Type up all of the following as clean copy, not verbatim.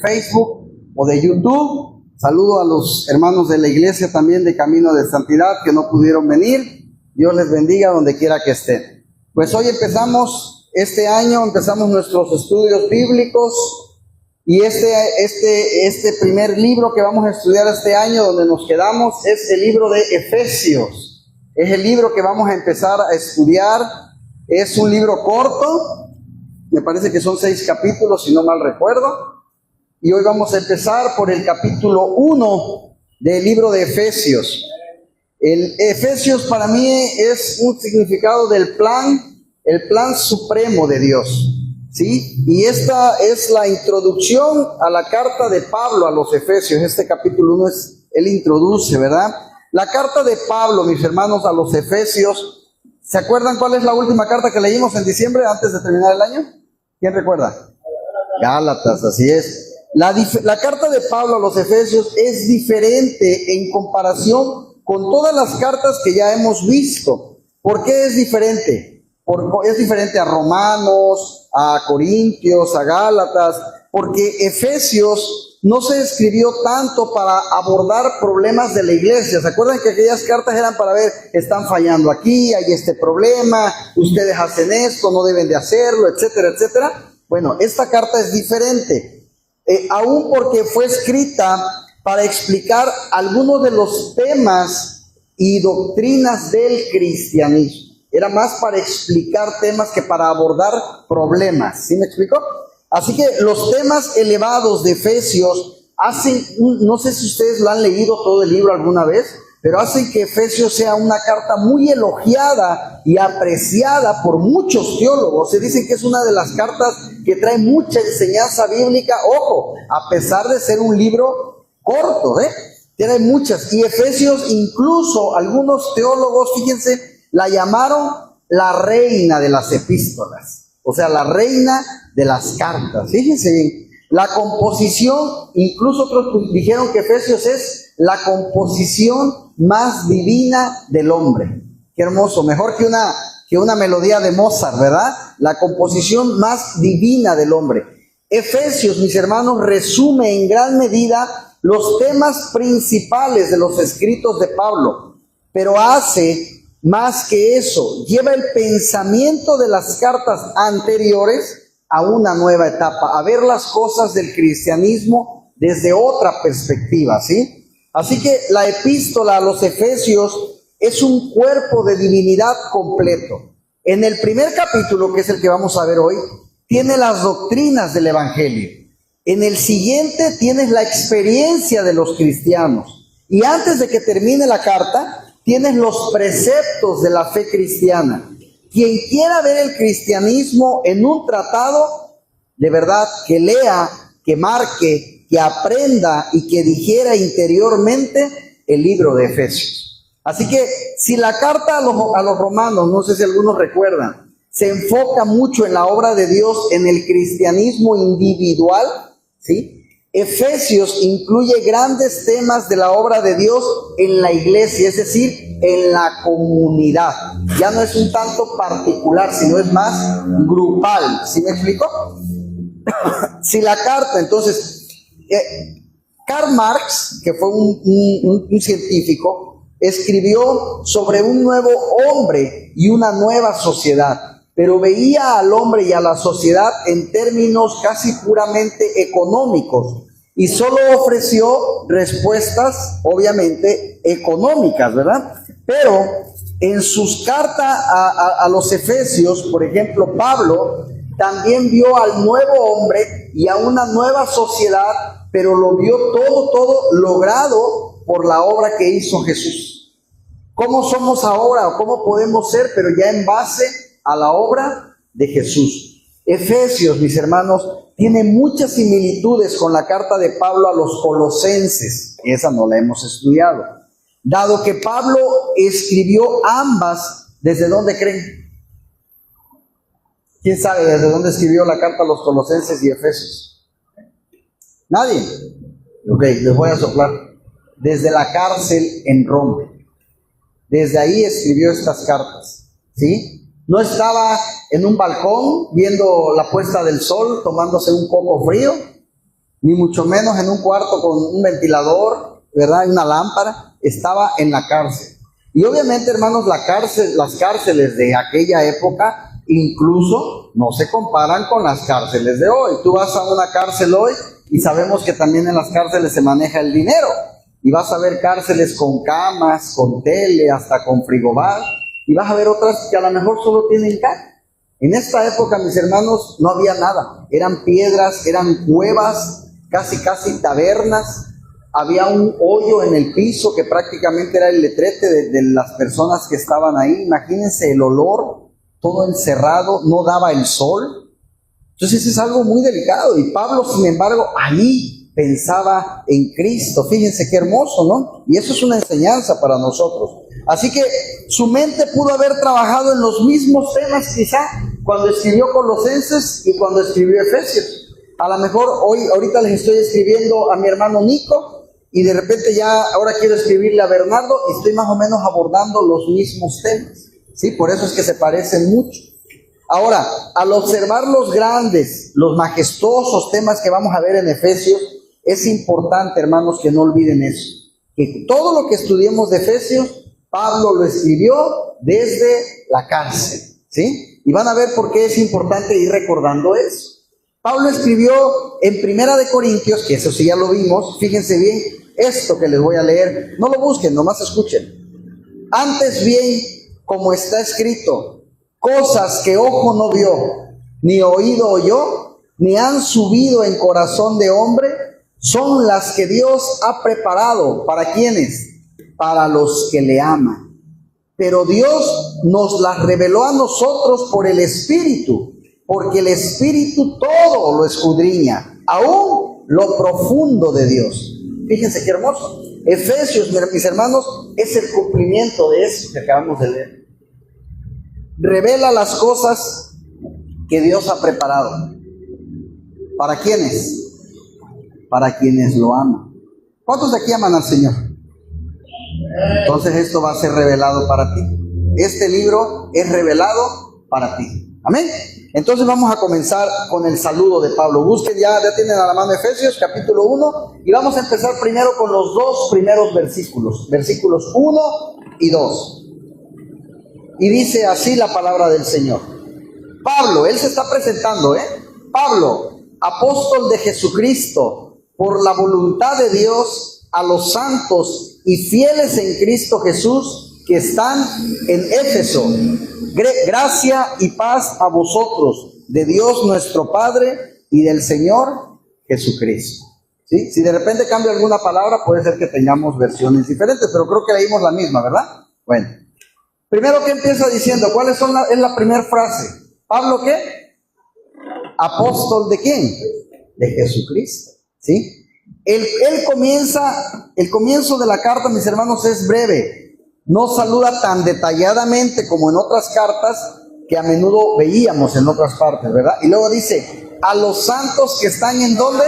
Facebook o de YouTube. Saludo a los hermanos de la iglesia también de Camino de Santidad que no pudieron venir. Dios les bendiga donde quiera que estén. Pues hoy empezamos este año, empezamos nuestros estudios bíblicos y este primer libro que vamos a estudiar este año, donde nos quedamos, es el libro de Efesios. Es el libro que vamos a empezar a estudiar. Es un libro corto, me parece que son 6 capítulos, si no mal recuerdo. Y hoy vamos a empezar por el capítulo 1 del libro de Efesios. El Efesios para mí es un significado del el plan supremo de Dios, ¿sí? Y esta es la introducción a la carta de Pablo a los Efesios. Este capítulo 1 él introduce, ¿verdad? La carta de Pablo, mis hermanos, a los Efesios. ¿Se acuerdan cuál es la última carta que leímos en diciembre antes de terminar el año? ¿Quién recuerda? Gálatas, así es. La carta de Pablo a los Efesios es diferente en comparación con todas las cartas que ya hemos visto. ¿Por qué es diferente? Es diferente a Romanos, a Corintios, a Gálatas, porque Efesios no se escribió tanto para abordar problemas de la iglesia. ¿Se acuerdan que aquellas cartas eran para ver, están fallando aquí, hay este problema, ustedes hacen esto, no deben de hacerlo, etcétera, etcétera? Bueno, esta carta es diferente. Aún porque fue escrita para explicar algunos de los temas y doctrinas del cristianismo. Era más para explicar temas que para abordar problemas. ¿Sí me explico? Así que los temas elevados de Efesios hacen, no sé si ustedes lo han leído todo el libro alguna vez, pero hacen que Efesios sea una carta muy elogiada y apreciada por muchos teólogos. Se dicen que es una de las cartas que trae mucha enseñanza bíblica, ojo, a pesar de ser un libro corto, tiene muchas. Y Efesios, incluso algunos teólogos, fíjense, la llamaron la reina de las epístolas, o sea, la reina de las cartas. Fíjense bien, la composición, incluso otros dijeron que Efesios es la composición más divina del hombre. Qué hermoso, mejor que una melodía de Mozart, ¿verdad? La composición más divina del hombre. Efesios, mis hermanos, resume en gran medida los temas principales de los escritos de Pablo, pero hace más que eso, lleva el pensamiento de las cartas anteriores a una nueva etapa, a ver las cosas del cristianismo desde otra perspectiva, ¿sí? Así que la epístola a los Efesios es un cuerpo de divinidad completo. En el primer capítulo, que es el que vamos a ver hoy, tiene las doctrinas del evangelio. En el siguiente tienes la experiencia de los cristianos. Y antes de que termine la carta, tienes los preceptos de la fe cristiana. Quien quiera ver el cristianismo en un tratado, de verdad, que lea, que marque, que aprenda y que digiera interiormente el libro de Efesios. Así que si la carta a los romanos, no sé si algunos recuerdan, se enfoca mucho en la obra de Dios, en el cristianismo individual, ¿sí? Efesios incluye grandes temas de la obra de Dios en la iglesia, es decir, en la comunidad. Ya no es un tanto particular, sino es más grupal. ¿Sí me explico? Si la carta, entonces, Karl Marx, que fue un científico, escribió sobre un nuevo hombre y una nueva sociedad, pero veía al hombre y a la sociedad en términos casi puramente económicos y solo ofreció respuestas, obviamente, económicas, ¿verdad? Pero en sus cartas a los Efesios, por ejemplo, Pablo también vio al nuevo hombre y a una nueva sociedad, pero lo vio todo logrado por la obra que hizo Jesús. ¿Cómo somos ahora o cómo podemos ser? Pero ya en base a la obra de Jesús. Efesios, mis hermanos, tiene muchas similitudes con la carta de Pablo a los Colosenses. Esa no la hemos estudiado. Dado que Pablo escribió ambas, ¿desde dónde creen? ¿Quién sabe desde dónde escribió la carta a los Colosenses y Efesios? ¿Nadie? Ok, les voy a soplar. Desde la cárcel en Roma. Desde ahí escribió estas cartas, ¿sí? No estaba en un balcón viendo la puesta del sol, tomándose un coco frío. ni mucho menos en un cuarto con un ventilador, ¿verdad? Y una lámpara. Estaba en la cárcel. Y obviamente, hermanos, las cárceles de aquella época incluso no se comparan con las cárceles de hoy. Tú vas a una cárcel hoy y sabemos que también en las cárceles se maneja el dinero. Y vas a ver cárceles con camas, con tele, hasta con frigobar. Y vas a ver otras que a lo mejor solo tienen calle. En esta época, mis hermanos, no había nada. Eran piedras, eran cuevas, casi tabernas. Había un hoyo en el piso que prácticamente era el letrete de las personas que estaban ahí. Imagínense el olor, todo encerrado, no daba el sol. Entonces es algo muy delicado. Y Pablo, sin embargo, ahí pensaba en Cristo. Fíjense qué hermoso, ¿no? Y eso es una enseñanza para nosotros. Así que su mente pudo haber trabajado en los mismos temas quizá cuando escribió Colosenses y cuando escribió Efesios. A lo mejor ahorita les estoy escribiendo a mi hermano Nico y de repente ya ahora quiero escribirle a Bernardo y estoy más o menos abordando los mismos temas. ¿Sí? Por eso es que se parecen mucho. Ahora, al observar los grandes, los majestuosos temas que vamos a ver en Efesios, es importante, hermanos, que no olviden eso. Que todo lo que estudiemos de Efesios, Pablo lo escribió desde la cárcel, ¿sí? Y van a ver por qué es importante ir recordando eso. Pablo escribió en Primera de Corintios, que eso sí ya lo vimos, fíjense bien, esto que les voy a leer, no lo busquen, nomás escuchen. Antes bien, como está escrito, cosas que ojo no vio, ni oído oyó, ni han subido en corazón de hombre, son las que Dios ha preparado. ¿Para quiénes? Para los que le aman. Pero Dios nos las reveló a nosotros por el Espíritu, porque el Espíritu todo lo escudriña, aún lo profundo de Dios. Fíjense qué hermoso. Efesios, mis hermanos, es el cumplimiento de eso que acabamos de leer. Revela las cosas que Dios ha preparado. ¿Para quiénes? Para quienes lo aman. ¿Cuántos de aquí aman al Señor? Entonces esto va a ser revelado para ti. Este libro es revelado para ti. Amén. Entonces vamos a comenzar con el saludo de Pablo. Busquen, ya tienen a la mano Efesios capítulo 1 y vamos a empezar primero con los dos primeros versículos. Versículos 1 y 2. Y dice así la palabra del Señor. Pablo, él se está presentando, Pablo, apóstol de Jesucristo, por la voluntad de Dios, a los santos y fieles en Cristo Jesús que están en Éfeso. Gracia y paz a vosotros, de Dios nuestro Padre y del Señor Jesucristo. ¿Sí? Si de repente cambia alguna palabra, puede ser que tengamos versiones diferentes, pero creo que leímos la misma, ¿verdad? Bueno. Primero, ¿qué empieza diciendo? ¿Cuál es la primera frase? ¿Pablo qué? ¿Apóstol de quién? De Jesucristo. ¿Sí? El comienzo de la carta, mis hermanos, es breve. No saluda tan detalladamente como en otras cartas que a menudo veíamos en otras partes, ¿verdad? Y luego dice, a los santos que están ¿en dónde?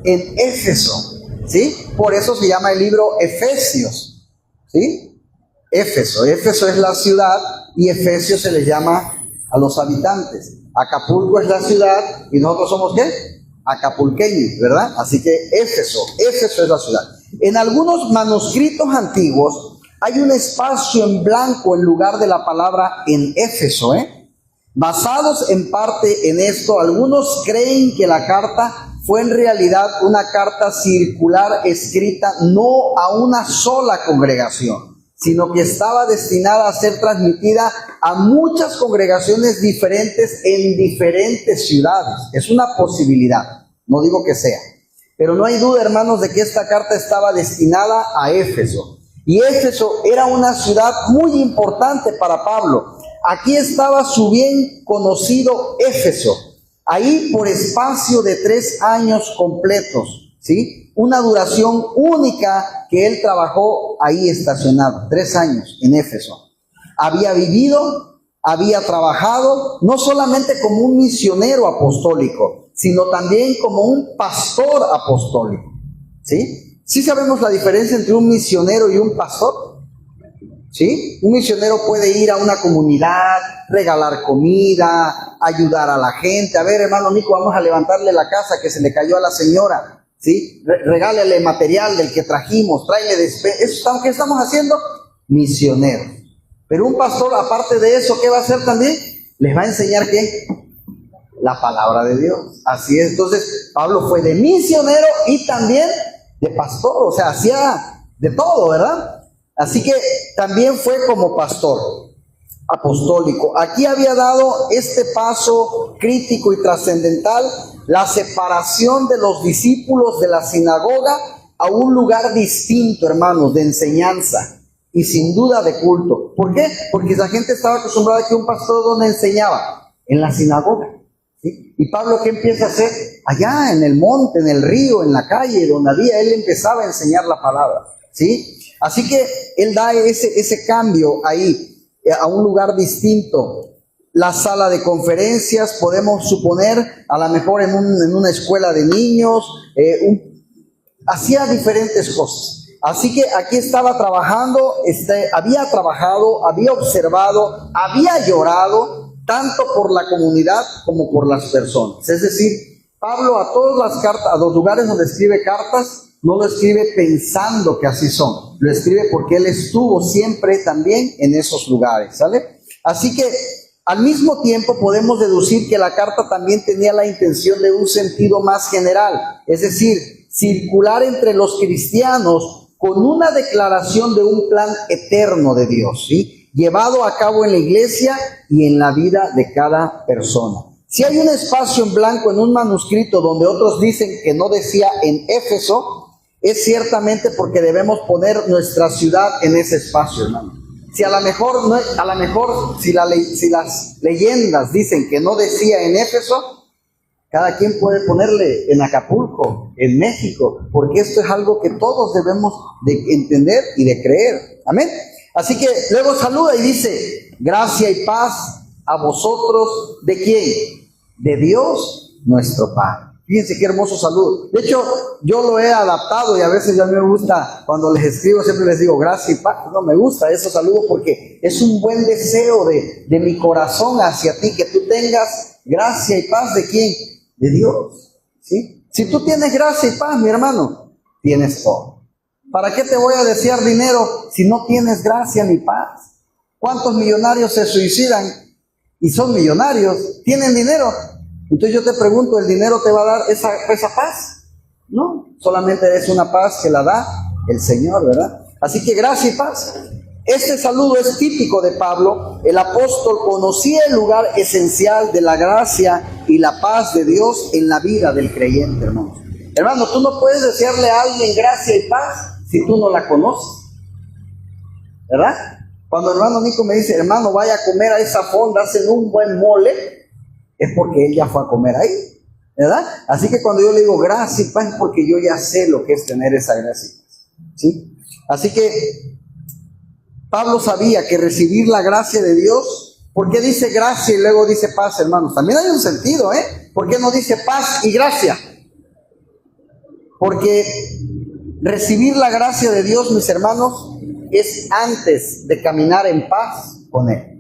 En Éfeso. ¿Sí? Por eso se llama el libro Efesios. ¿Sí? Éfeso es la ciudad y Efesios se les llama a los habitantes. Acapulco es la ciudad y nosotros somos ¿qué? Acapulqueños, ¿verdad? Así que Éfeso es la ciudad. En algunos manuscritos antiguos hay un espacio en blanco en lugar de la palabra en Éfeso, Basados en parte en esto, algunos creen que la carta fue en realidad una carta circular escrita no a una sola congregación, sino que estaba destinada a ser transmitida a muchas congregaciones diferentes en diferentes ciudades. Es una posibilidad, no digo que sea. Pero no hay duda, hermanos, de que esta carta estaba destinada a Éfeso. Y Éfeso era una ciudad muy importante para Pablo. Aquí estaba su bien conocido Éfeso. Ahí por espacio de 3 años completos, ¿sí? Una duración única que él trabajó ahí estacionado, 3 años en Éfeso. Había vivido, había trabajado, no solamente como un misionero apostólico, sino también como un pastor apostólico. ¿Sí? ¿Sí sabemos la diferencia entre un misionero y un pastor? ¿Sí? Un misionero puede ir a una comunidad, regalar comida, ayudar a la gente. A ver, hermano Nico, vamos a levantarle la casa que se le cayó a la señora. ¿sí? Regálale material del que trajimos, tráele despensa. Eso, ¿qué estamos haciendo? Misioneros. Pero un pastor, aparte de eso, ¿qué va a hacer también? Les va a enseñar ¿qué? La palabra de Dios. Así es. Entonces, Pablo fue de misionero y también de pastor. O sea, hacía de todo, ¿verdad? Así que también fue como pastor apostólico. Aquí había dado este paso crítico y trascendental, la separación de los discípulos de la sinagoga a un lugar distinto, hermanos, de enseñanza y sin duda de culto. ¿Por qué? Porque la gente estaba acostumbrada a que un pastor donde enseñaba, en la sinagoga, ¿sí? Y Pablo, ¿qué empieza a hacer? Allá en el monte, en el río, en la calle, donde había, él empezaba a enseñar la palabra, ¿sí? Así que él da ese cambio ahí, a un lugar distinto. La sala de conferencias, podemos suponer, a lo mejor en una escuela de niños, hacía diferentes cosas. Así que aquí estaba trabajando, había trabajado, había observado, había llorado, tanto por la comunidad como por las personas. Es decir, Pablo a todas las cartas, a los lugares donde escribe cartas, no lo escribe pensando que así son, lo escribe porque él estuvo siempre también en esos lugares, ¿sale? Así que al mismo tiempo podemos deducir que la carta también tenía la intención de un sentido más general, es decir, circular entre los cristianos con una declaración de un plan eterno de Dios, ¿sí? Llevado a cabo en la iglesia y en la vida de cada persona. Si hay un espacio en blanco en un manuscrito donde otros dicen que no decía en Éfeso, es ciertamente porque debemos poner nuestra ciudad en ese espacio, hermano. Si a lo mejor si las leyendas dicen que no decía en Éfeso, cada quien puede ponerle en Acapulco, en México, porque esto es algo que todos debemos de entender y de creer. Amén. Así que luego saluda y dice, gracia y paz a vosotros, ¿de quién? De Dios nuestro Padre. Fíjense qué hermoso saludo. De hecho, yo lo he adaptado y a veces ya me gusta, cuando les escribo siempre les digo gracia y paz. No, me gusta ese saludo porque es un buen deseo de mi corazón hacia ti, que tú tengas gracia y paz. ¿De quién? De Dios, ¿sí? Si tú tienes gracia y paz, mi hermano, tienes todo. ¿Para qué te voy a desear dinero si no tienes gracia ni paz? ¿Cuántos millonarios se suicidan y son millonarios? ¿Tienen dinero? Entonces yo te pregunto, ¿el dinero te va a dar esa paz? No, solamente es una paz que la da el Señor, ¿verdad? Así que gracia y paz. Este saludo es típico de Pablo. El apóstol conocía el lugar esencial de la gracia y la paz de Dios en la vida del creyente, hermanos. Hermano, tú no puedes desearle a alguien gracia y paz si tú no la conoces, ¿verdad? Cuando el hermano Nico me dice, hermano, vaya a comer a esa fonda, hacen un buen mole, es porque él ya fue a comer ahí, ¿verdad? Así que cuando yo le digo gracia y paz es porque yo ya sé lo que es tener esa gracia y paz, ¿sí? Así que Pablo sabía que recibir la gracia de Dios, ¿por qué dice gracia y luego dice paz, hermanos? También hay un sentido, ¿eh? ¿Por qué no dice paz y gracia? Porque recibir la gracia de Dios, mis hermanos, es antes de caminar en paz con Él.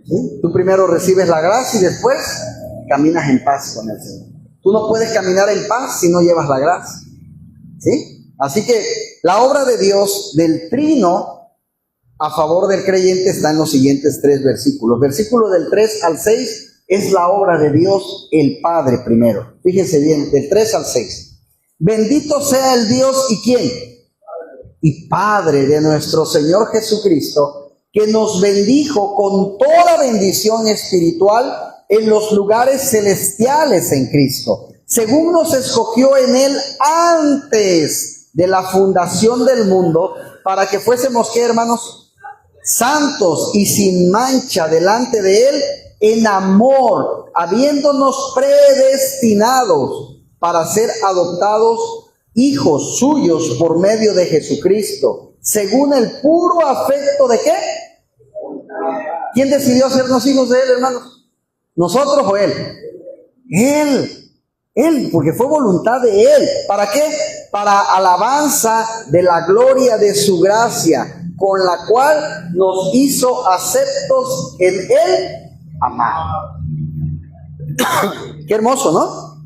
¿Sí? Tú primero recibes la gracia y después caminas en paz con el Señor. Tú no puedes caminar en paz si no llevas la gracia, ¿sí? Así que la obra de Dios, del trino a favor del creyente, está en los siguientes 3 versículos. Versículo del 3 al 6 es la obra de Dios el Padre primero. Fíjense bien, del 3 al 6. Bendito sea el Dios y ¿quién? Y Padre de nuestro Señor Jesucristo, que nos bendijo con toda bendición espiritual en los lugares celestiales en Cristo, según nos escogió en Él antes de la fundación del mundo, para que fuésemos, ¿qué, hermanos? Santos y sin mancha delante de Él en amor, habiéndonos predestinados para ser adoptados hijos suyos por medio de Jesucristo, según el puro afecto de ¿qué? ¿Quién decidió hacernos hijos de Él, hermanos? ¿Nosotros o Él? Él, porque fue voluntad de Él. ¿Para qué? Para alabanza de la gloria de su gracia, con la cual nos hizo aceptos en Él amado. Qué hermoso, ¿no?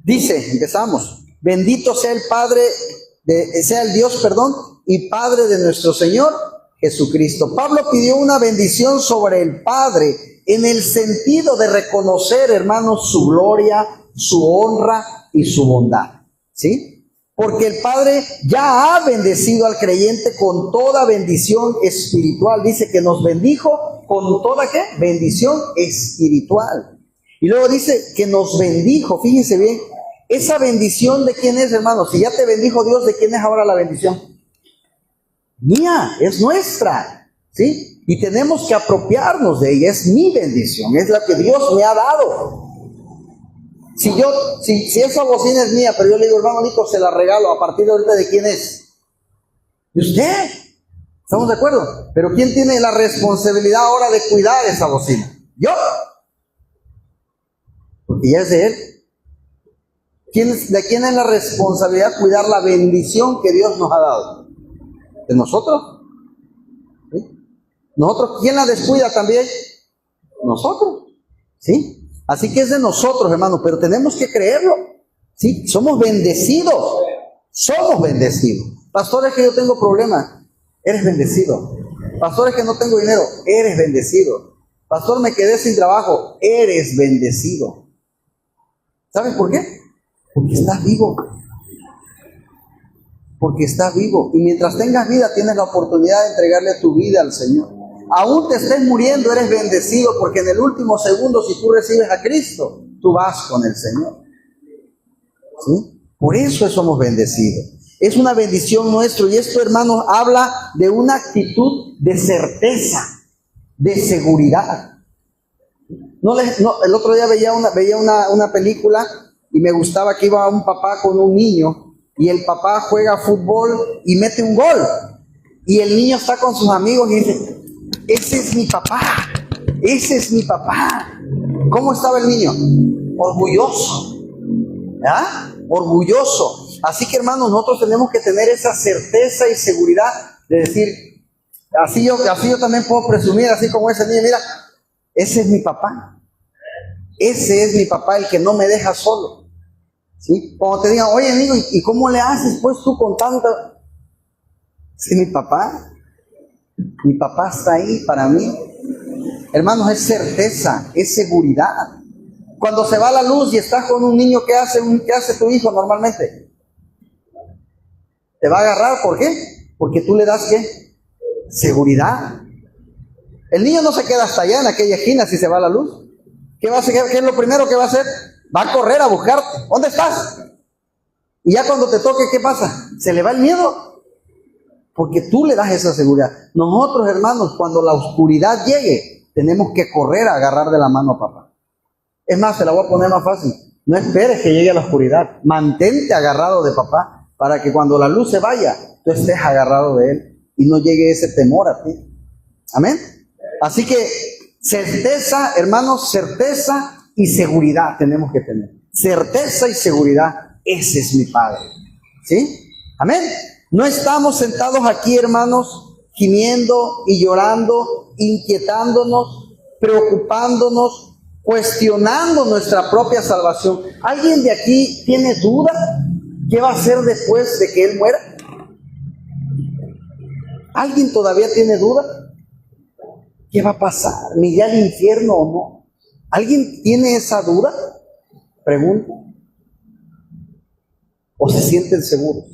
Dice, empezamos. Bendito sea el Padre, sea el Dios, perdón, y Padre de nuestro Señor Jesucristo. Pablo pidió una bendición sobre el Padre en el sentido de reconocer, hermanos, su gloria, su honra y su bondad, ¿sí? Porque el Padre ya ha bendecido al creyente con toda bendición espiritual. Dice que nos bendijo con toda, ¿qué? Bendición espiritual. Y luego dice que nos bendijo, fíjense bien, esa bendición ¿de quién es, hermanos? Si ya te bendijo Dios, ¿de quién es ahora la bendición? Mía, es nuestra, ¿sí? Y tenemos que apropiarnos de ella, es mi bendición, es la que Dios me ha dado. Si esa bocina es mía, pero yo le digo, hermano Nico, se la regalo, a partir de ahorita, ¿de quién es? De usted. ¿Estamos de acuerdo? Pero ¿quién tiene la responsabilidad ahora de cuidar esa bocina? Yo. Porque ya es de él. ¿De quién es la responsabilidad cuidar la bendición que Dios nos ha dado? ¿De nosotros? ¿Sí? ¿Nosotros? ¿Quién la descuida también? Nosotros. ¿Sí? Así que es de nosotros, hermanos, pero tenemos que creerlo, ¿sí? Somos bendecidos, somos bendecidos. Pastores, que yo tengo problemas, eres bendecido. Pastores, que no tengo dinero, eres bendecido. Pastor, me quedé sin trabajo, eres bendecido. ¿Sabes por qué? Porque estás vivo. Porque estás vivo. Y mientras tengas vida, tienes la oportunidad de entregarle tu vida al Señor. Aún te estés muriendo, eres bendecido, porque en el último segundo, si tú recibes a Cristo, tú vas con el Señor. ¿Sí? Por eso somos bendecidos. Es una bendición nuestra. Y esto, hermanos, habla de una actitud de certeza, de seguridad. El otro día veía una película y me gustaba que iba un papá con un niño y el papá juega fútbol y mete un gol. Y el niño está con sus amigos y dice: ese es mi papá, ese es mi papá. ¿Cómo estaba el niño? Orgulloso, ¿ah? Orgulloso. Así que, hermanos, nosotros tenemos que tener esa certeza y seguridad de decir, así yo también puedo presumir, así como ese niño, mira, ese es mi papá, ese es mi papá, el que no me deja solo, ¿sí? Cuando te digan, oye, amigo, ¿y cómo le haces pues tú con tanta? Ese es mi papá. Mi papá está ahí para mí. Hermanos, es certeza, es seguridad. Cuando se va la luz y estás con un niño, ¿qué hace tu hijo normalmente? Te va a agarrar, ¿por qué? Porque tú le das, ¿qué? Seguridad. El niño no se queda hasta allá en aquella esquina si se va la luz. ¿Qué va a hacer? ¿Qué es lo primero que va a hacer? Va a correr a buscarte. ¿Dónde estás? Y ya cuando te toque, ¿qué pasa? Se le va el miedo. Porque tú le das esa seguridad. Nosotros, hermanos, cuando la oscuridad llegue, tenemos que correr a agarrar de la mano a papá. Es más, te la voy a poner más fácil. No esperes que llegue la oscuridad. Mantente agarrado de papá para que cuando la luz se vaya, tú estés agarrado de él y no llegue ese temor a ti. Amén. Así que certeza, hermanos, certeza y seguridad tenemos que tener. Certeza y seguridad. Ese es mi Padre. ¿Sí? Amén. No estamos sentados aquí, hermanos, gimiendo y llorando, inquietándonos, preocupándonos, cuestionando nuestra propia salvación. ¿Alguien de aquí tiene duda? ¿Qué va a hacer después de que Él muera? ¿Alguien todavía tiene duda? ¿Qué va a pasar? ¿Me iré al infierno o no? ¿Alguien tiene esa duda? Pregunto. ¿O se sienten seguros?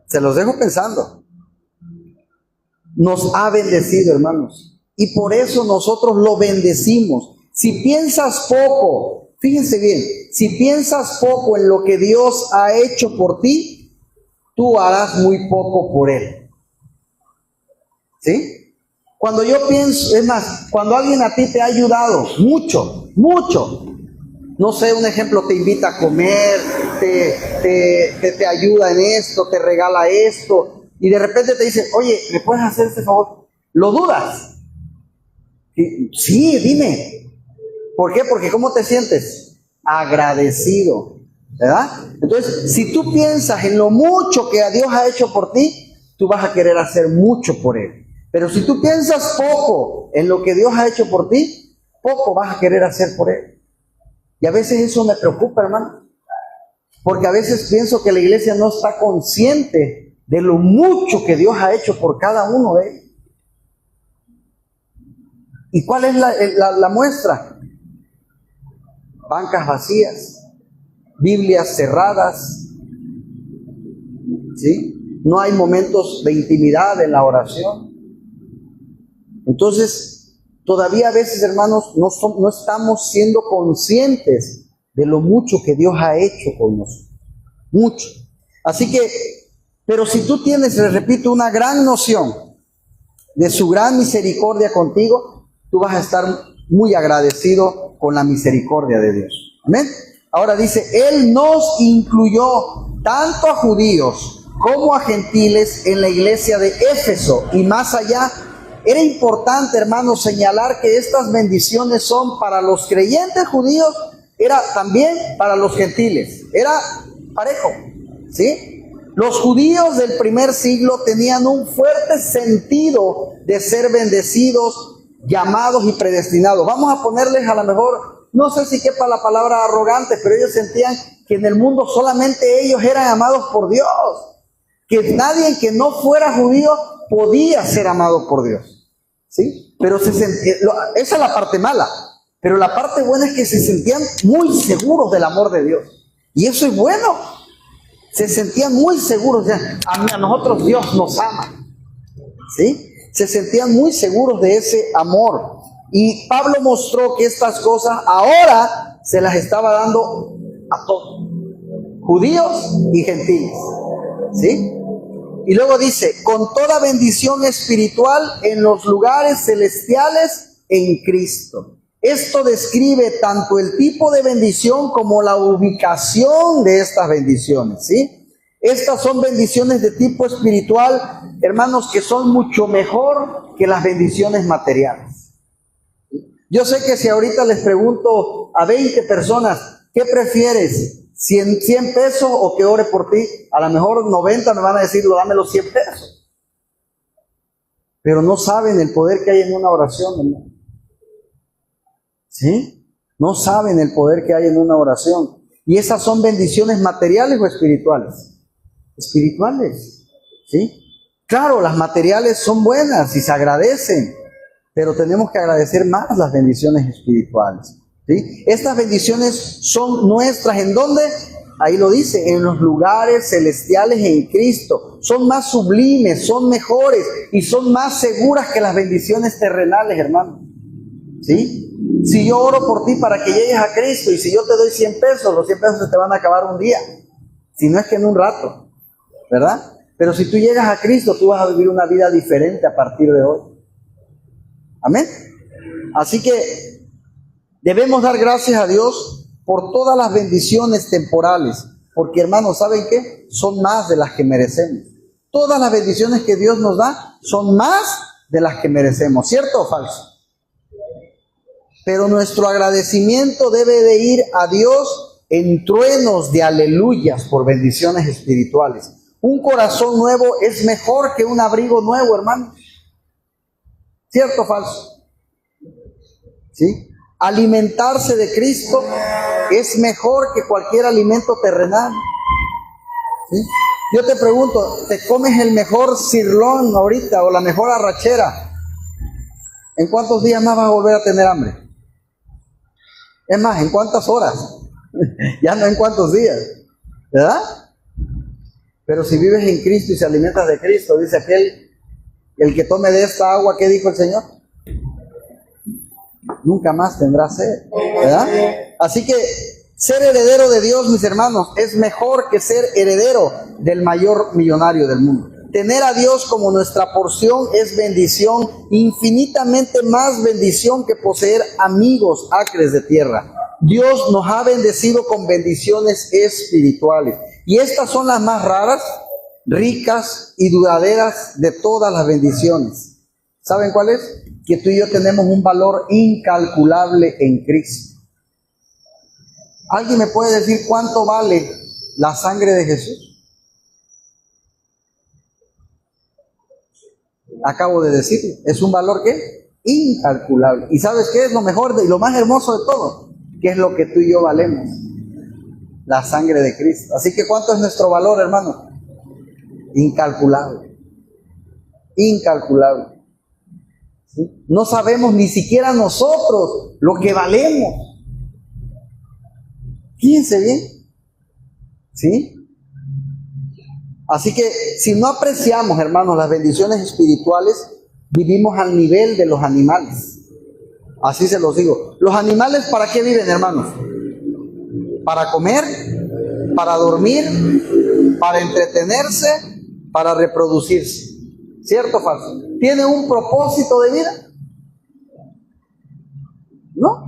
Se los dejo pensando. Nos ha bendecido, hermanos. Y por eso nosotros lo bendecimos. Si piensas poco, fíjense bien, si piensas poco en lo que Dios ha hecho por ti, tú harás muy poco por Él. ¿Sí? Cuando yo pienso, es más, cuando alguien a ti te ha ayudado mucho, mucho, no sé, un ejemplo, te invita a comer, te ayuda en esto, te regala esto, y de repente te dice, oye, ¿me puedes hacer este favor? ¿Lo dudas? Sí, dime. ¿Por qué? Porque ¿cómo te sientes? Agradecido, ¿verdad? Entonces, si tú piensas en lo mucho que Dios ha hecho por ti, tú vas a querer hacer mucho por Él. Pero si tú piensas poco en lo que Dios ha hecho por ti, poco vas a querer hacer por Él. Y a veces eso me preocupa, hermano, porque a veces pienso que la iglesia no está consciente de lo mucho que Dios ha hecho por cada uno de ellos. ¿Y cuál es la muestra? Bancas vacías, Biblias cerradas, ¿sí? No hay momentos de intimidad en la oración. Entonces, todavía a veces, hermanos, no estamos siendo conscientes de lo mucho que Dios ha hecho con nosotros. Mucho. Así que, pero si tú tienes, les repito, una gran noción de su gran misericordia contigo, tú vas a estar muy agradecido con la misericordia de Dios. Amén. Ahora dice, Él nos incluyó tanto a judíos como a gentiles en la iglesia de Éfeso y más allá. Era importante, hermanos, señalar que estas bendiciones son para los creyentes judíos, era también para los gentiles, era parejo, ¿sí? Los judíos del primer siglo tenían un fuerte sentido de ser bendecidos, llamados y predestinados. Vamos a ponerles a lo mejor, no sé si quepa la palabra arrogante, pero ellos sentían que en el mundo solamente ellos eran amados por Dios, que nadie que no fuera judío podía ser amado por Dios, ¿sí? Pero esa es la parte mala, pero la parte buena es que se sentían muy seguros del amor de Dios, y eso es bueno. Se sentían muy seguros, o sea, a nosotros Dios nos ama, ¿sí? Se sentían muy seguros de ese amor, y Pablo mostró que estas cosas ahora se las estaba dando a todos, judíos y gentiles, ¿sí? Y luego dice, con toda bendición espiritual en los lugares celestiales en Cristo. Esto describe tanto el tipo de bendición como la ubicación de estas bendiciones, ¿sí? Estas son bendiciones de tipo espiritual, hermanos, que son mucho mejor que las bendiciones materiales. Yo sé que si ahorita les pregunto a 20 personas, ¿qué prefieres? ¿100 pesos o que ore por ti? A lo mejor 90 me van a decir, dame los 100 pesos. Pero no saben el poder que hay en una oración, hermano. ¿Sí? No saben el poder que hay en una oración. ¿Y esas son bendiciones materiales o espirituales? Espirituales, ¿sí? Claro, las materiales son buenas y se agradecen, pero tenemos que agradecer más las bendiciones espirituales, ¿sí? Estas bendiciones son nuestras, ¿en dónde? Ahí lo dice, en los lugares celestiales en Cristo. Son más sublimes, son mejores y son más seguras que las bendiciones terrenales, hermano, ¿sí? Si yo oro por ti para que llegues a Cristo y si yo te doy 100 pesos, los 100 pesos se te van a acabar un día, si no es que en un rato, ¿verdad? Pero si tú llegas a Cristo, tú vas a vivir una vida diferente a partir de hoy. Amén. Así que debemos dar gracias a Dios por todas las bendiciones temporales, porque hermanos, ¿saben qué? Son más de las que merecemos. Todas las bendiciones que Dios nos da son más de las que merecemos, ¿cierto o falso? Pero nuestro agradecimiento debe de ir a Dios en truenos de aleluyas por bendiciones espirituales. Un corazón nuevo es mejor que un abrigo nuevo, hermano. ¿Cierto o falso? ¿Sí? Alimentarse de Cristo es mejor que cualquier alimento terrenal. ¿Sí? Yo te pregunto, ¿te comes el mejor cirlón ahorita o la mejor arrachera? ¿En cuántos días más vas a volver a tener hambre? Es más, ¿en cuántas horas? Ya no en cuántos días, ¿verdad? Pero si vives en Cristo y se alimentas de Cristo, dice aquel, el que tome de esta agua, ¿qué dijo el Señor? Nunca más tendrá sed, ¿verdad? Así que ser heredero de Dios, mis hermanos, es mejor que ser heredero del mayor millonario del mundo. Tener a Dios como nuestra porción es bendición, infinitamente más bendición que poseer amigos acres de tierra. Dios nos ha bendecido con bendiciones espirituales. Y estas son las más raras, ricas y duraderas de todas las bendiciones. ¿Saben cuál es? Que tú y yo tenemos un valor incalculable en Cristo. ¿Alguien me puede decir cuánto vale la sangre de Jesús? Acabo de decirlo, es un valor ¿qué? Incalculable. ¿Y sabes qué es lo mejor y lo más hermoso de todo? ¿Qué es lo que tú y yo valemos? La sangre de Cristo. Así que ¿cuánto es nuestro valor, hermano? Incalculable. Incalculable. ¿Sí? No sabemos ni siquiera nosotros lo que valemos. Fíjense bien. ¿Sí? Así que si no apreciamos, hermanos, las bendiciones espirituales, vivimos al nivel de los animales. Así se los digo. ¿Los animales para qué viven, hermanos? Para comer, para dormir, para entretenerse, para reproducirse. ¿Cierto o falso? ¿Tiene un propósito de vida? ¿No?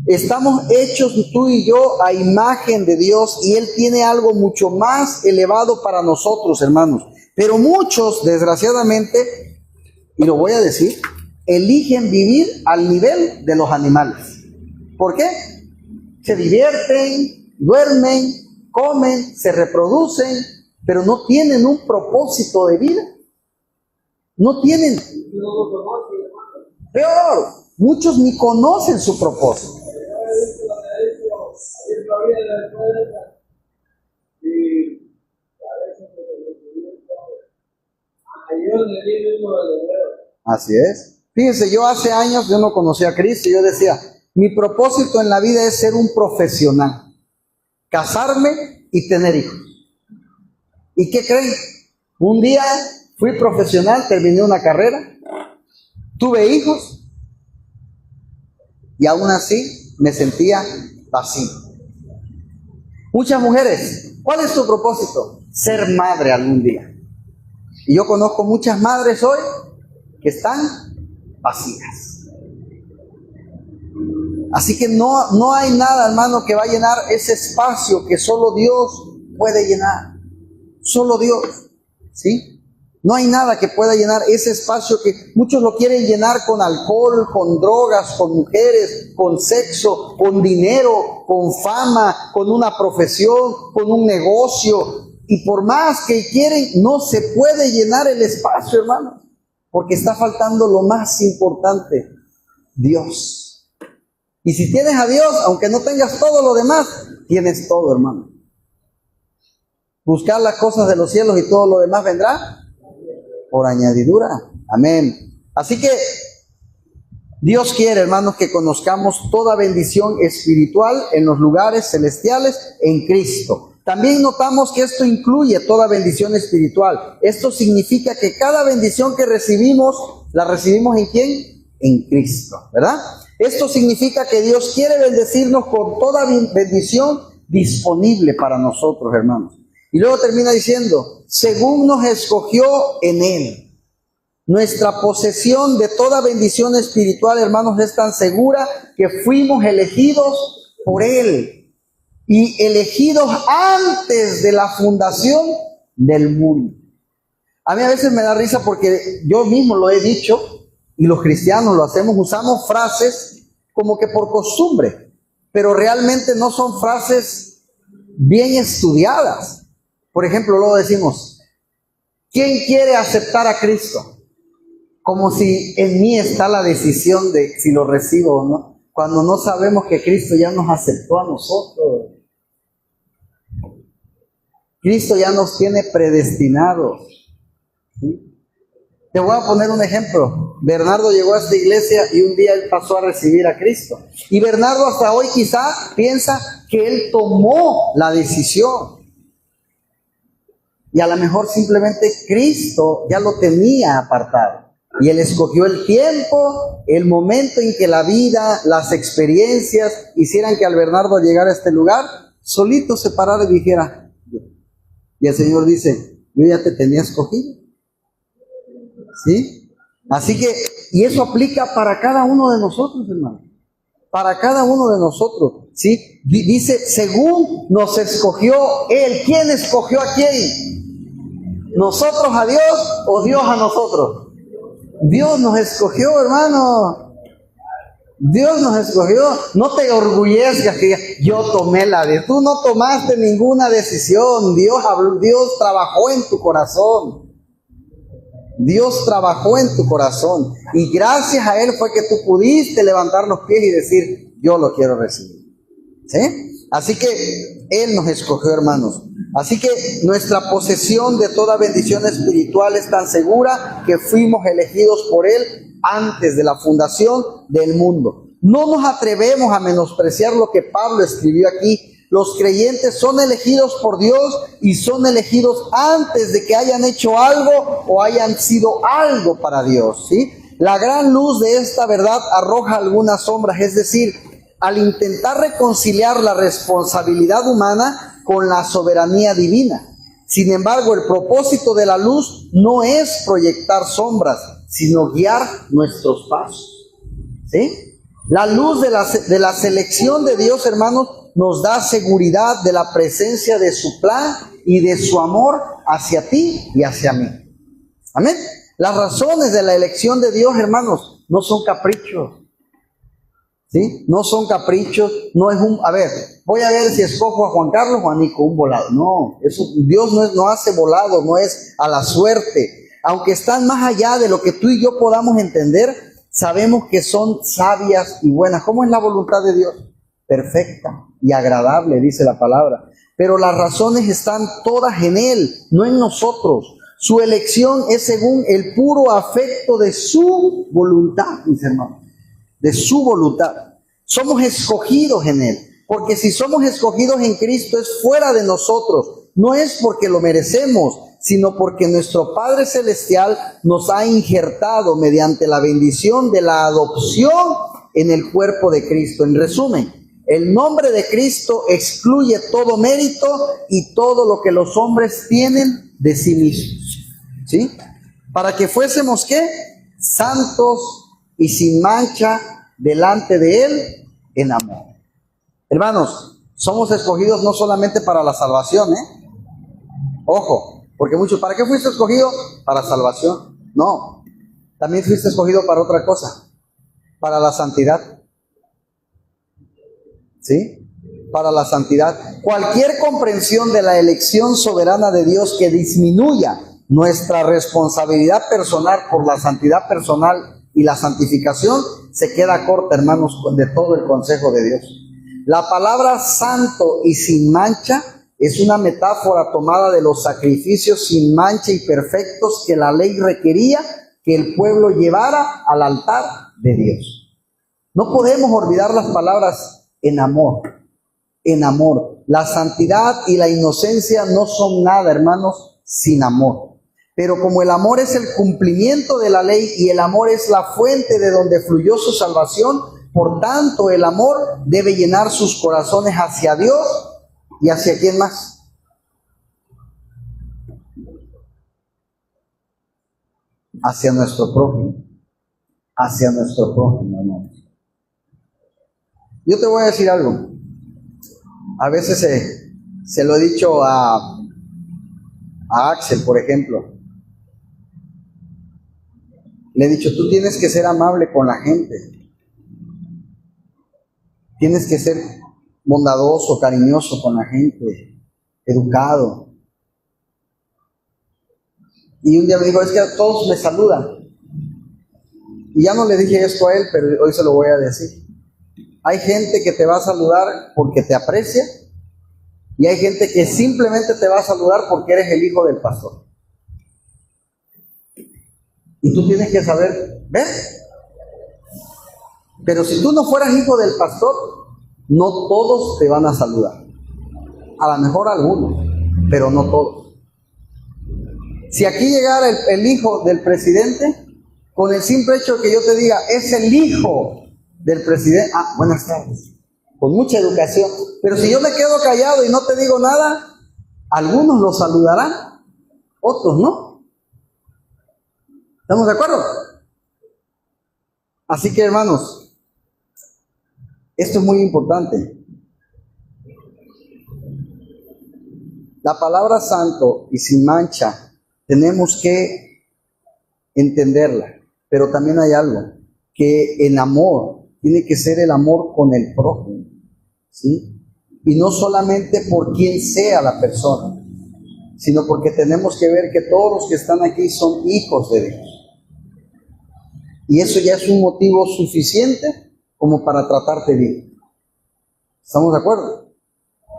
Estamos hechos tú y yo a imagen de Dios y Él tiene algo mucho más elevado para nosotros, hermanos. Pero muchos, desgraciadamente, y lo voy a decir, eligen vivir al nivel de los animales. ¿Por qué? Se divierten, duermen, comen, se reproducen, pero no tienen un propósito de vida. No tienen. Peor, muchos ni conocen su propósito. Así es. Fíjense, yo hace años yo no conocía a Cristo y yo decía, mi propósito en la vida es ser un profesional, casarme y tener hijos. ¿Y qué creen? Un día fui profesional, terminé una carrera, tuve hijos y aún así me sentía vacío. Muchas mujeres, ¿cuál es tu propósito? Ser madre algún día. Y yo conozco muchas madres hoy que están vacías. Así que no hay nada, hermano, que va a llenar ese espacio que solo Dios puede llenar. Solo Dios, ¿sí? No hay nada que pueda llenar ese espacio que muchos lo quieren llenar con alcohol, con drogas, con mujeres, con sexo, con dinero, con fama, con una profesión, con un negocio. Y por más que quieren, no se puede llenar el espacio, hermano, porque está faltando lo más importante, Dios. Y si tienes a Dios, aunque no tengas todo lo demás, tienes todo, hermano. Buscar las cosas de los cielos y todo lo demás vendrá por añadidura. Amén. Así que Dios quiere, hermanos, que conozcamos toda bendición espiritual en los lugares celestiales en Cristo. También notamos que esto incluye toda bendición espiritual. Esto significa que cada bendición que recibimos, ¿la recibimos en quién? En Cristo, ¿verdad? Esto significa que Dios quiere bendecirnos con toda bendición disponible para nosotros, hermanos. Y luego termina diciendo, según nos escogió en Él. Nuestra posesión de toda bendición espiritual, hermanos, es tan segura que fuimos elegidos por Él. Y elegidos antes de la fundación del mundo. A mí a veces me da risa porque yo mismo lo he dicho, y los cristianos lo hacemos, usamos frases como que por costumbre, pero realmente no son frases bien estudiadas. Por ejemplo, luego decimos, ¿quién quiere aceptar a Cristo? Como si en mí está la decisión de si lo recibo o no, cuando no sabemos que Cristo ya nos aceptó a nosotros. Cristo ya nos tiene predestinados. ¿Sí? Te voy a poner un ejemplo. Bernardo llegó a esta iglesia y un día él pasó a recibir a Cristo. Y Bernardo hasta hoy quizá piensa que él tomó la decisión. Y a lo mejor simplemente Cristo ya lo tenía apartado. Y él escogió el tiempo, el momento en que la vida, las experiencias hicieran que al Bernardo llegara a este lugar, solito se parara y dijera, y el Señor dice, yo ya te tenía escogido. ¿Sí? Así que, y eso aplica para cada uno de nosotros, hermano. Para cada uno de nosotros. ¿Sí? Dice, según nos escogió Él. ¿Quién escogió a quién? ¿Nosotros a Dios o Dios a nosotros? Dios nos escogió, hermano. Dios nos escogió. No te orgullezcas que yo tomé la decisión. Tú no tomaste ninguna decisión. Dios trabajó en tu corazón. Dios trabajó en tu corazón. Y gracias a Él fue que tú pudiste levantar los pies y decir, yo lo quiero recibir. ¿Sí? Así que Él nos escogió, hermanos. Así que nuestra posesión de toda bendición espiritual es tan segura que fuimos elegidos por Él antes de la fundación del mundo. No nos atrevemos a menospreciar lo que Pablo escribió aquí. Los creyentes son elegidos por Dios y son elegidos antes de que hayan hecho algo o hayan sido algo para Dios, ¿sí? La gran luz de esta verdad arroja algunas sombras, es decir, al intentar reconciliar la responsabilidad humana con la soberanía divina. Sin embargo, el propósito de la luz no es proyectar sombras, sino guiar nuestros pasos, ¿sí? La luz de la selección de Dios, hermanos, nos da seguridad de la presencia de su plan y de su amor hacia ti y hacia mí. Amén. Las razones de la elección de Dios, hermanos, no son caprichos. ¿Sí? No son caprichos, no es voy a ver si escojo a Juan Carlos o a Nico, un volado. No, eso, Dios no hace volado, no es a la suerte. Aunque están más allá de lo que tú y yo podamos entender, sabemos que son sabias y buenas. ¿Cómo es la voluntad de Dios? Perfecta y agradable, dice la palabra. Pero las razones están todas en Él, no en nosotros. Su elección es según el puro afecto de su voluntad, mis hermanos. De su voluntad. Somos escogidos en Él. Porque si somos escogidos en Cristo es fuera de nosotros. No es porque lo merecemos, sino porque nuestro Padre Celestial nos ha injertado mediante la bendición de la adopción en el cuerpo de Cristo. En resumen, el nombre de Cristo excluye todo mérito y todo lo que los hombres tienen de sí mismos. ¿Sí? Para que fuésemos, ¿qué? Santos y sin mancha delante de Él en amor. Hermanos, somos escogidos no solamente para la salvación, Ojo, porque muchos, ¿para qué fuiste escogido? Para salvación. No, también fuiste escogido para otra cosa, para la santidad. ¿Sí? Para la santidad. Cualquier comprensión de la elección soberana de Dios que disminuya nuestra responsabilidad personal por la santidad personal y la santificación se queda corta, hermanos, de todo el consejo de Dios. La palabra santo y sin mancha es una metáfora tomada de los sacrificios sin mancha y perfectos que la ley requería que el pueblo llevara al altar de Dios. No podemos olvidar las palabras en amor, en amor. La santidad y la inocencia no son nada, hermanos, sin amor. Pero como el amor es el cumplimiento de la ley y el amor es la fuente de donde fluyó su salvación, por tanto el amor debe llenar sus corazones hacia Dios y hacia quién más. Hacia nuestro prójimo. Hacia nuestro prójimo, hermano. Yo te voy a decir algo. A veces se lo he dicho a Axel, por ejemplo. Le he dicho, tú tienes que ser amable con la gente. Tienes que ser bondadoso, cariñoso con la gente, educado. Y un día me dijo, es que a todos me saludan. Y ya no le dije esto a él, pero hoy se lo voy a decir. Hay gente que te va a saludar porque te aprecia y hay gente que simplemente te va a saludar porque eres el hijo del pastor. Y tú tienes que saber, ¿ves? Pero si tú no fueras hijo del pastor, no todos te van a saludar. A lo mejor algunos, pero no todos. Si aquí llegara el hijo del presidente, con el simple hecho de que yo te diga, es el hijo del presidente, buenas tardes, con mucha educación. Pero si yo me quedo callado y no te digo nada, algunos lo saludarán, otros no. ¿Estamos de acuerdo? Así que, hermanos, esto es muy importante. La palabra santo y sin mancha tenemos que entenderla, pero también hay algo, que el amor tiene que ser el amor con el prójimo, ¿sí? Y no solamente por quien sea la persona, sino porque tenemos que ver que todos los que están aquí son hijos de Dios. Y eso ya es un motivo suficiente como para tratarte bien. ¿Estamos de acuerdo?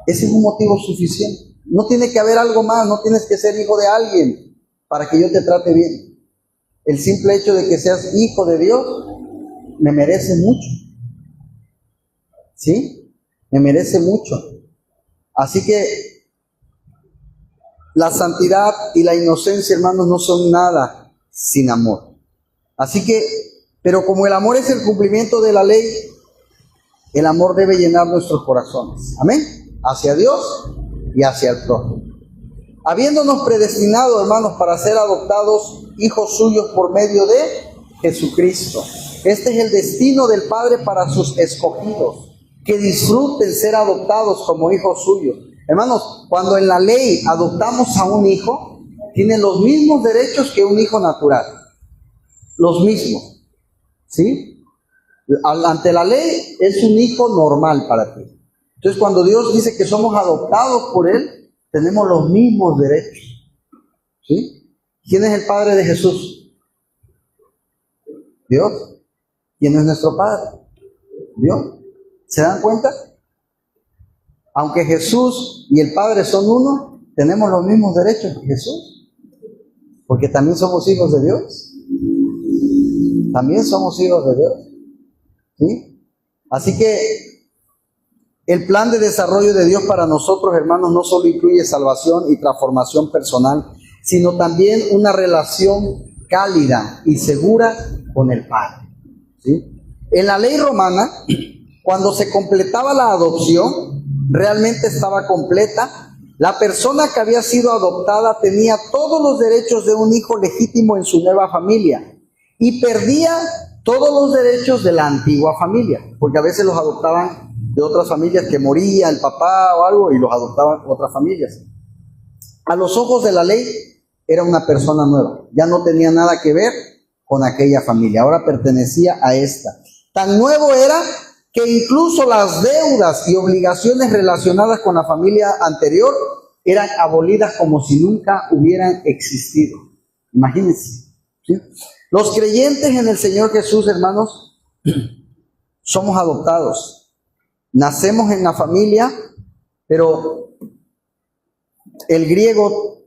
Ese es un motivo suficiente. No tiene que haber algo más, no tienes que ser hijo de alguien para que yo te trate bien. El simple hecho de que seas hijo de Dios me merece mucho. ¿Sí? Me merece mucho. Así que la santidad y la inocencia, hermanos, no son nada sin amor. Así que, pero como el amor es el cumplimiento de la ley, el amor debe llenar nuestros corazones. Amén. Hacia Dios y hacia el prójimo. Habiéndonos predestinado, hermanos, para ser adoptados hijos suyos por medio de Jesucristo. Este es el destino del Padre para sus escogidos, que disfruten ser adoptados como hijos suyos. Hermanos, cuando en la ley adoptamos a un hijo, tiene los mismos derechos que un hijo natural. Los mismos. ¿Sí? Ante la ley es un hijo normal para ti. Entonces, cuando Dios dice que somos adoptados por Él, tenemos los mismos derechos. ¿Sí? ¿Quién es el Padre de Jesús? Dios. ¿Quién es nuestro Padre? Dios. ¿Se dan cuenta? Aunque Jesús y el Padre son uno, tenemos los mismos derechos que Jesús. Porque también somos hijos de Dios. También somos hijos de Dios. ¿Sí? Así que el plan de desarrollo de Dios para nosotros, hermanos, no solo incluye salvación y transformación personal, sino también una relación cálida y segura con el Padre. ¿Sí? En la ley romana, cuando se completaba la adopción, realmente estaba completa. La persona que había sido adoptada tenía todos los derechos de un hijo legítimo en su nueva familia y perdía todos los derechos de la antigua familia, porque a veces los adoptaban de otras familias que moría el papá o algo y los adoptaban otras familias. A los ojos de la ley era una persona nueva, ya no tenía nada que ver con aquella familia, ahora pertenecía a esta. Tan nuevo era que incluso las deudas y obligaciones relacionadas con la familia anterior eran abolidas como si nunca hubieran existido. Imagínense, ¿sí? Los creyentes en el Señor Jesús, hermanos, somos adoptados. Nacemos en la familia, pero el griego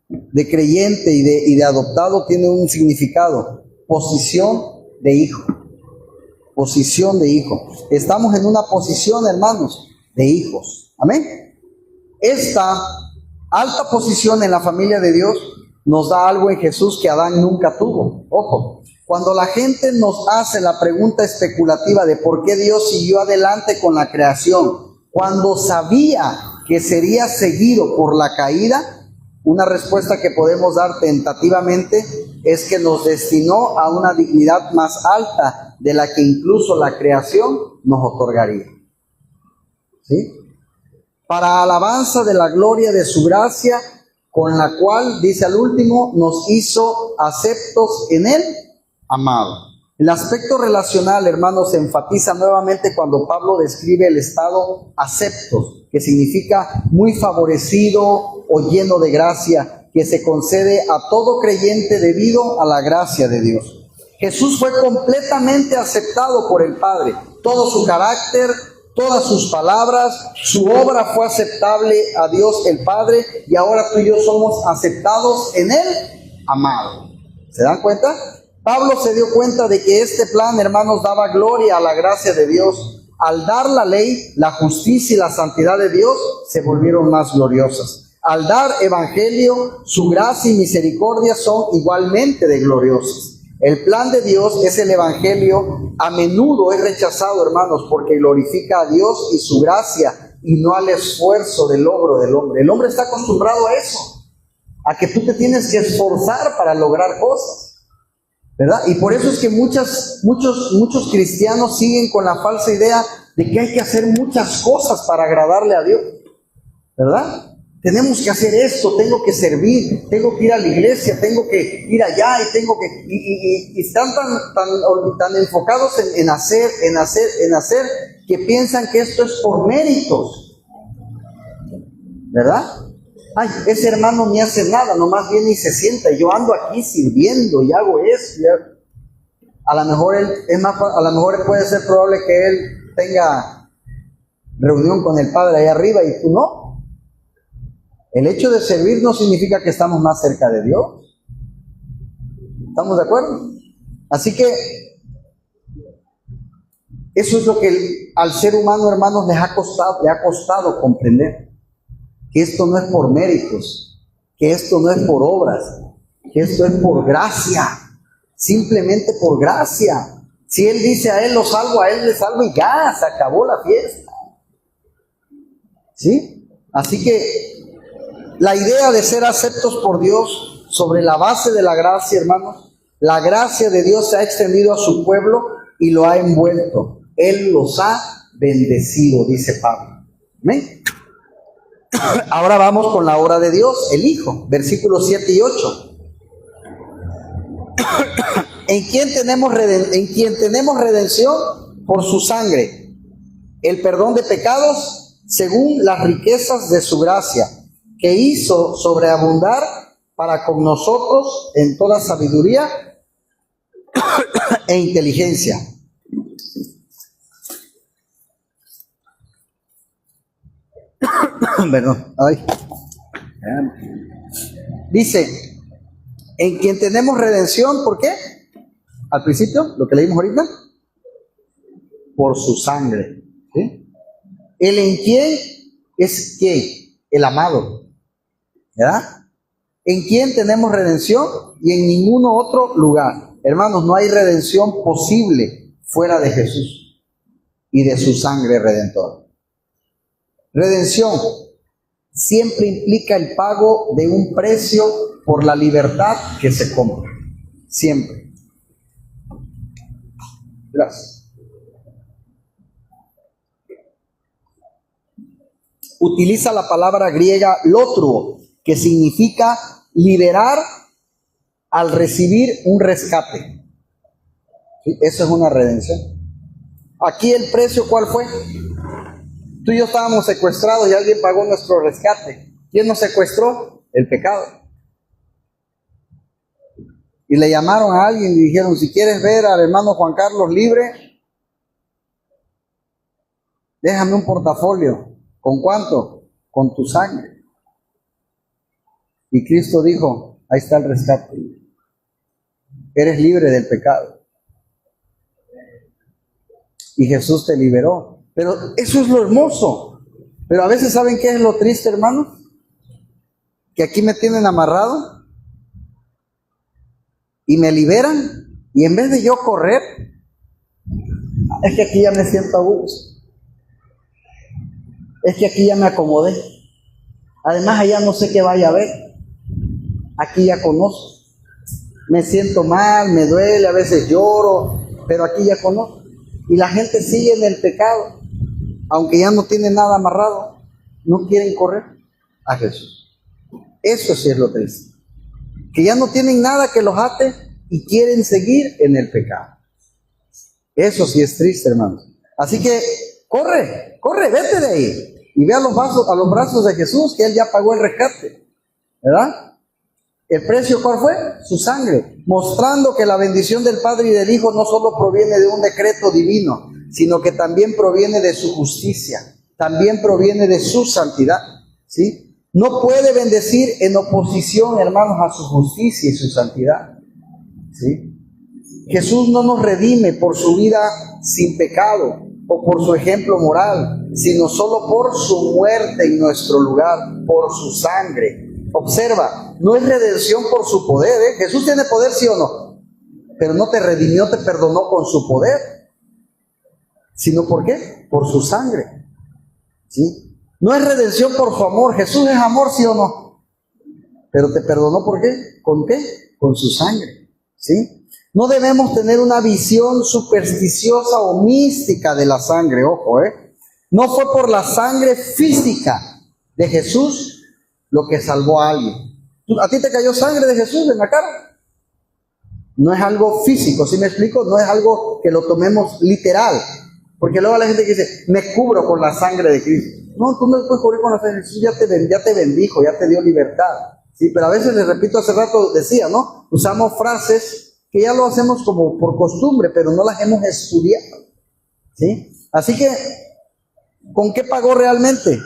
de creyente y de adoptado tiene un significado: posición de hijo. Posición de hijo. Estamos en una posición, hermanos, de hijos. Amén. Esta alta posición en la familia de Dios nos da algo en Jesús que Adán nunca tuvo. Ojo, cuando la gente nos hace la pregunta especulativa de por qué Dios siguió adelante con la creación cuando sabía que sería seguido por la caída, una respuesta que podemos dar tentativamente es que nos destinó a una dignidad más alta de la que incluso la creación nos otorgaría. ¿Sí? Para alabanza de la gloria de su gracia, con la cual, dice al último, nos hizo aceptos en él, amado. El aspecto relacional, hermanos, se enfatiza nuevamente cuando Pablo describe el estado aceptos, que significa muy favorecido o lleno de gracia, que se concede a todo creyente debido a la gracia de Dios. Jesús fue completamente aceptado por el Padre. Todo su carácter, todas sus palabras, su obra fue aceptable a Dios el Padre, y ahora tú y yo somos aceptados en él, amado. ¿Se dan cuenta? Pablo se dio cuenta de que este plan, hermanos, daba gloria a la gracia de Dios. Al dar la ley, la justicia y la santidad de Dios se volvieron más gloriosas. Al dar evangelio, su gracia y misericordia son igualmente de gloriosas. El plan de Dios es el evangelio. A menudo es rechazado, hermanos, porque glorifica a Dios y su gracia y no al esfuerzo del logro del hombre. El hombre está acostumbrado a eso, a que tú te tienes que esforzar para lograr cosas, ¿verdad? Y por eso es que muchos cristianos siguen con la falsa idea de que hay que hacer muchas cosas para agradarle a Dios, ¿verdad? Tenemos que hacer esto, tengo que servir, tengo que ir a la iglesia, tengo que ir allá y tengo que... Y están tan enfocados en hacer, que piensan que esto es por méritos, ¿verdad? Ay, ese hermano ni hace nada, nomás viene y se sienta, y yo ando aquí sirviendo y hago esto. A lo mejor puede ser probable que él tenga reunión con el Padre allá arriba y tú no. El hecho de servir no significa que estamos más cerca de Dios. ¿Estamos de acuerdo? Así que eso es lo que al ser humano, hermanos, le ha costado comprender. Que esto no es por méritos, que esto no es por obras, que esto es por gracia, simplemente por gracia. Si Él dice a Él lo salvo, a Él le salvo y ya, se acabó la fiesta. ¿Sí? Así que la idea de ser aceptos por Dios sobre la base de la gracia, hermanos, la gracia de Dios se ha extendido a su pueblo y lo ha envuelto. Él los ha bendecido, dice Pablo. ¿Amén? Ahora vamos con la obra de Dios, el Hijo, versículos 7 y 8. En quien tenemos redención por su sangre, el perdón de pecados según las riquezas de su gracia, que hizo sobreabundar para con nosotros en toda sabiduría e inteligencia. Perdón. Ay. Dice, en quien tenemos redención, ¿por qué? Al principio, lo que leímos ahorita, por su sangre. ¿Sí? El en quien es ¿quién? El amado. ¿Verdad? En quien tenemos redención y en ningún otro lugar. Hermanos, no hay redención posible fuera de Jesús y de su sangre redentora. Redención siempre implica el pago de un precio por la libertad que se compra. Siempre. Gracias. Utiliza la palabra griega lotruo, que significa liberar al recibir un rescate. ¿Sí? Eso es una redención. Aquí el precio, ¿cuál fue? Tú y yo estábamos secuestrados y alguien pagó nuestro rescate. ¿Quién nos secuestró? El pecado. Y le llamaron a alguien y dijeron, si quieres ver al hermano Juan Carlos libre, déjame un portafolio. ¿Con cuánto? Con tu sangre. Y Cristo dijo, ahí está el rescate. Eres libre del pecado. Y Jesús te liberó. Pero eso es lo hermoso. Pero a veces, ¿saben qué es lo triste, hermanos? Que aquí me tienen amarrado y me liberan, y en vez de yo correr, es que aquí ya me siento a gusto. Es que aquí ya me acomodé. Además, allá no sé qué vaya a haber. Aquí ya conozco. Me siento mal, me duele, a veces lloro, pero aquí ya conozco. Y la gente sigue en el pecado. Aunque ya no tienen nada amarrado, no quieren correr a Jesús. Eso sí es lo triste. Que ya no tienen nada que los ate y quieren seguir en el pecado. Eso sí es triste, hermanos. Así que corre, vete de ahí. Y ve a los brazos de Jesús, que Él ya pagó el rescate. ¿Verdad? ¿El precio cuál fue? Su sangre. Mostrando que la bendición del Padre y del Hijo no solo proviene de un decreto divino, sino que también proviene de su justicia, también proviene de su santidad, ¿sí? No puede bendecir en oposición, hermanos, a su justicia y su santidad, ¿sí? Jesús no nos redime por su vida sin pecado o por su ejemplo moral, sino solo por su muerte en nuestro lugar, por su sangre. Observa, no es redención por su poder, ¿eh? Jesús tiene poder, ¿sí o no? Pero no te redimió, te perdonó con su poder. ¿Sino por qué? Por su sangre. ¿Sí? No es redención por su amor. Jesús es amor, ¿sí o no? Pero te perdonó, ¿por qué? ¿Con qué? Con su sangre. ¿Sí? No debemos tener una visión supersticiosa o mística de la sangre, ojo, No fue por la sangre física de Jesús lo que salvó a alguien. ¿A ti te cayó sangre de Jesús en la cara? No es algo físico, ¿sí me explico? No es algo que lo tomemos literal. Porque luego la gente que dice, me cubro con la sangre de Cristo. No, tú no te puedes cubrir con la sangre de Jesús, ya te bendijo, ya te dio libertad. Sí, pero a veces, les repito, hace rato decía, ¿no? Usamos frases que ya lo hacemos como por costumbre, pero no las hemos estudiado. ¿Sí? Así que ¿Con qué pagó realmente?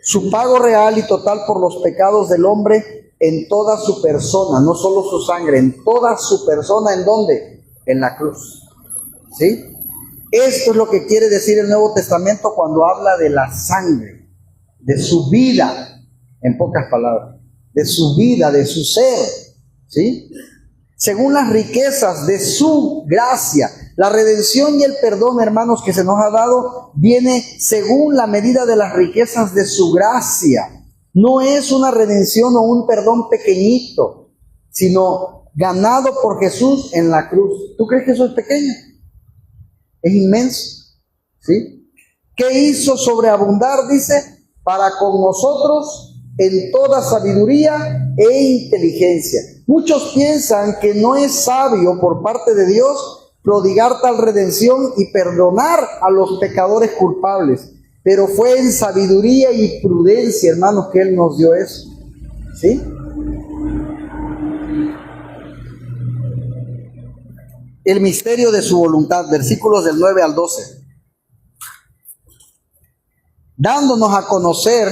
Su pago real y total por los pecados del hombre en toda su persona, no solo su sangre, en toda su persona. ¿En dónde? En la cruz. ¿Sí? Esto es lo que quiere decir el Nuevo Testamento cuando habla de la sangre, de su vida, en pocas palabras, de su vida, de su ser. ¿Sí? Según las riquezas de su gracia. La redención y el perdón, hermanos, que se nos ha dado, viene según la medida de las riquezas de su gracia. No es una redención o un perdón pequeñito, sino ganado por Jesús en la cruz. ¿Tú crees que eso es pequeño? Es inmenso. ¿Sí? ¿Qué hizo sobreabundar? Dice, para con nosotros en toda sabiduría e inteligencia. Muchos piensan que no es sabio por parte de Dios prodigar tal redención y perdonar a los pecadores culpables, pero fue en sabiduría y prudencia, hermanos, que Él nos dio eso. ¿Sí? El misterio de su voluntad, versículos del 9 al 12. Dándonos a conocer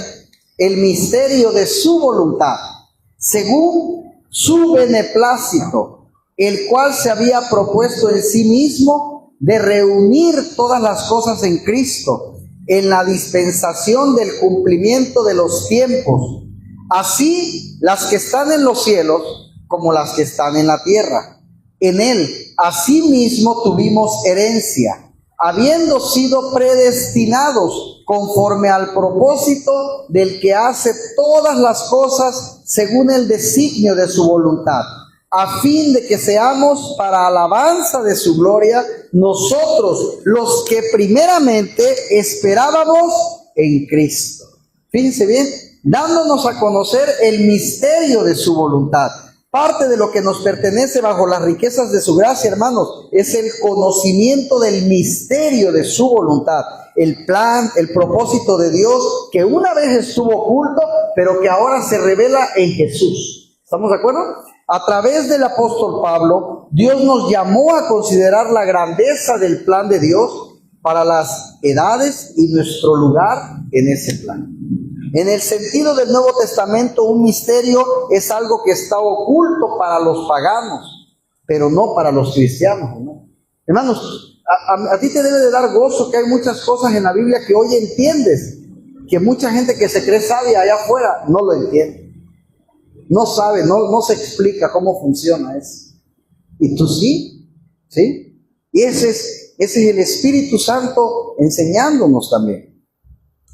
el misterio de su voluntad, según su beneplácito, el cual se había propuesto en sí mismo de reunir todas las cosas en Cristo, en la dispensación del cumplimiento de los tiempos, así las que están en los cielos como las que están en la tierra. En Él, asimismo, tuvimos herencia, habiendo sido predestinados conforme al propósito del que hace todas las cosas según el designio de su voluntad, a fin de que seamos para alabanza de su gloria, nosotros los que primeramente esperábamos en Cristo. Fíjense bien, dándonos a conocer el misterio de su voluntad. Parte de lo que nos pertenece bajo las riquezas de su gracia, hermanos, es el conocimiento del misterio de su voluntad. El plan, el propósito de Dios, que una vez estuvo oculto, pero que ahora se revela en Jesús. ¿Estamos de acuerdo? A través del apóstol Pablo, Dios nos llamó a considerar la grandeza del plan de Dios para las edades y nuestro lugar en ese plan. En el sentido del Nuevo Testamento, un misterio es algo que está oculto para los paganos, pero no para los cristianos, ¿no? Hermanos, a ti te debe de dar gozo que hay muchas cosas en la Biblia que hoy entiendes, que mucha gente que se cree sabia allá afuera no lo entiende. No sabe, no se explica cómo funciona eso. Y tú sí, ¿sí? Y ese es el Espíritu Santo enseñándonos también.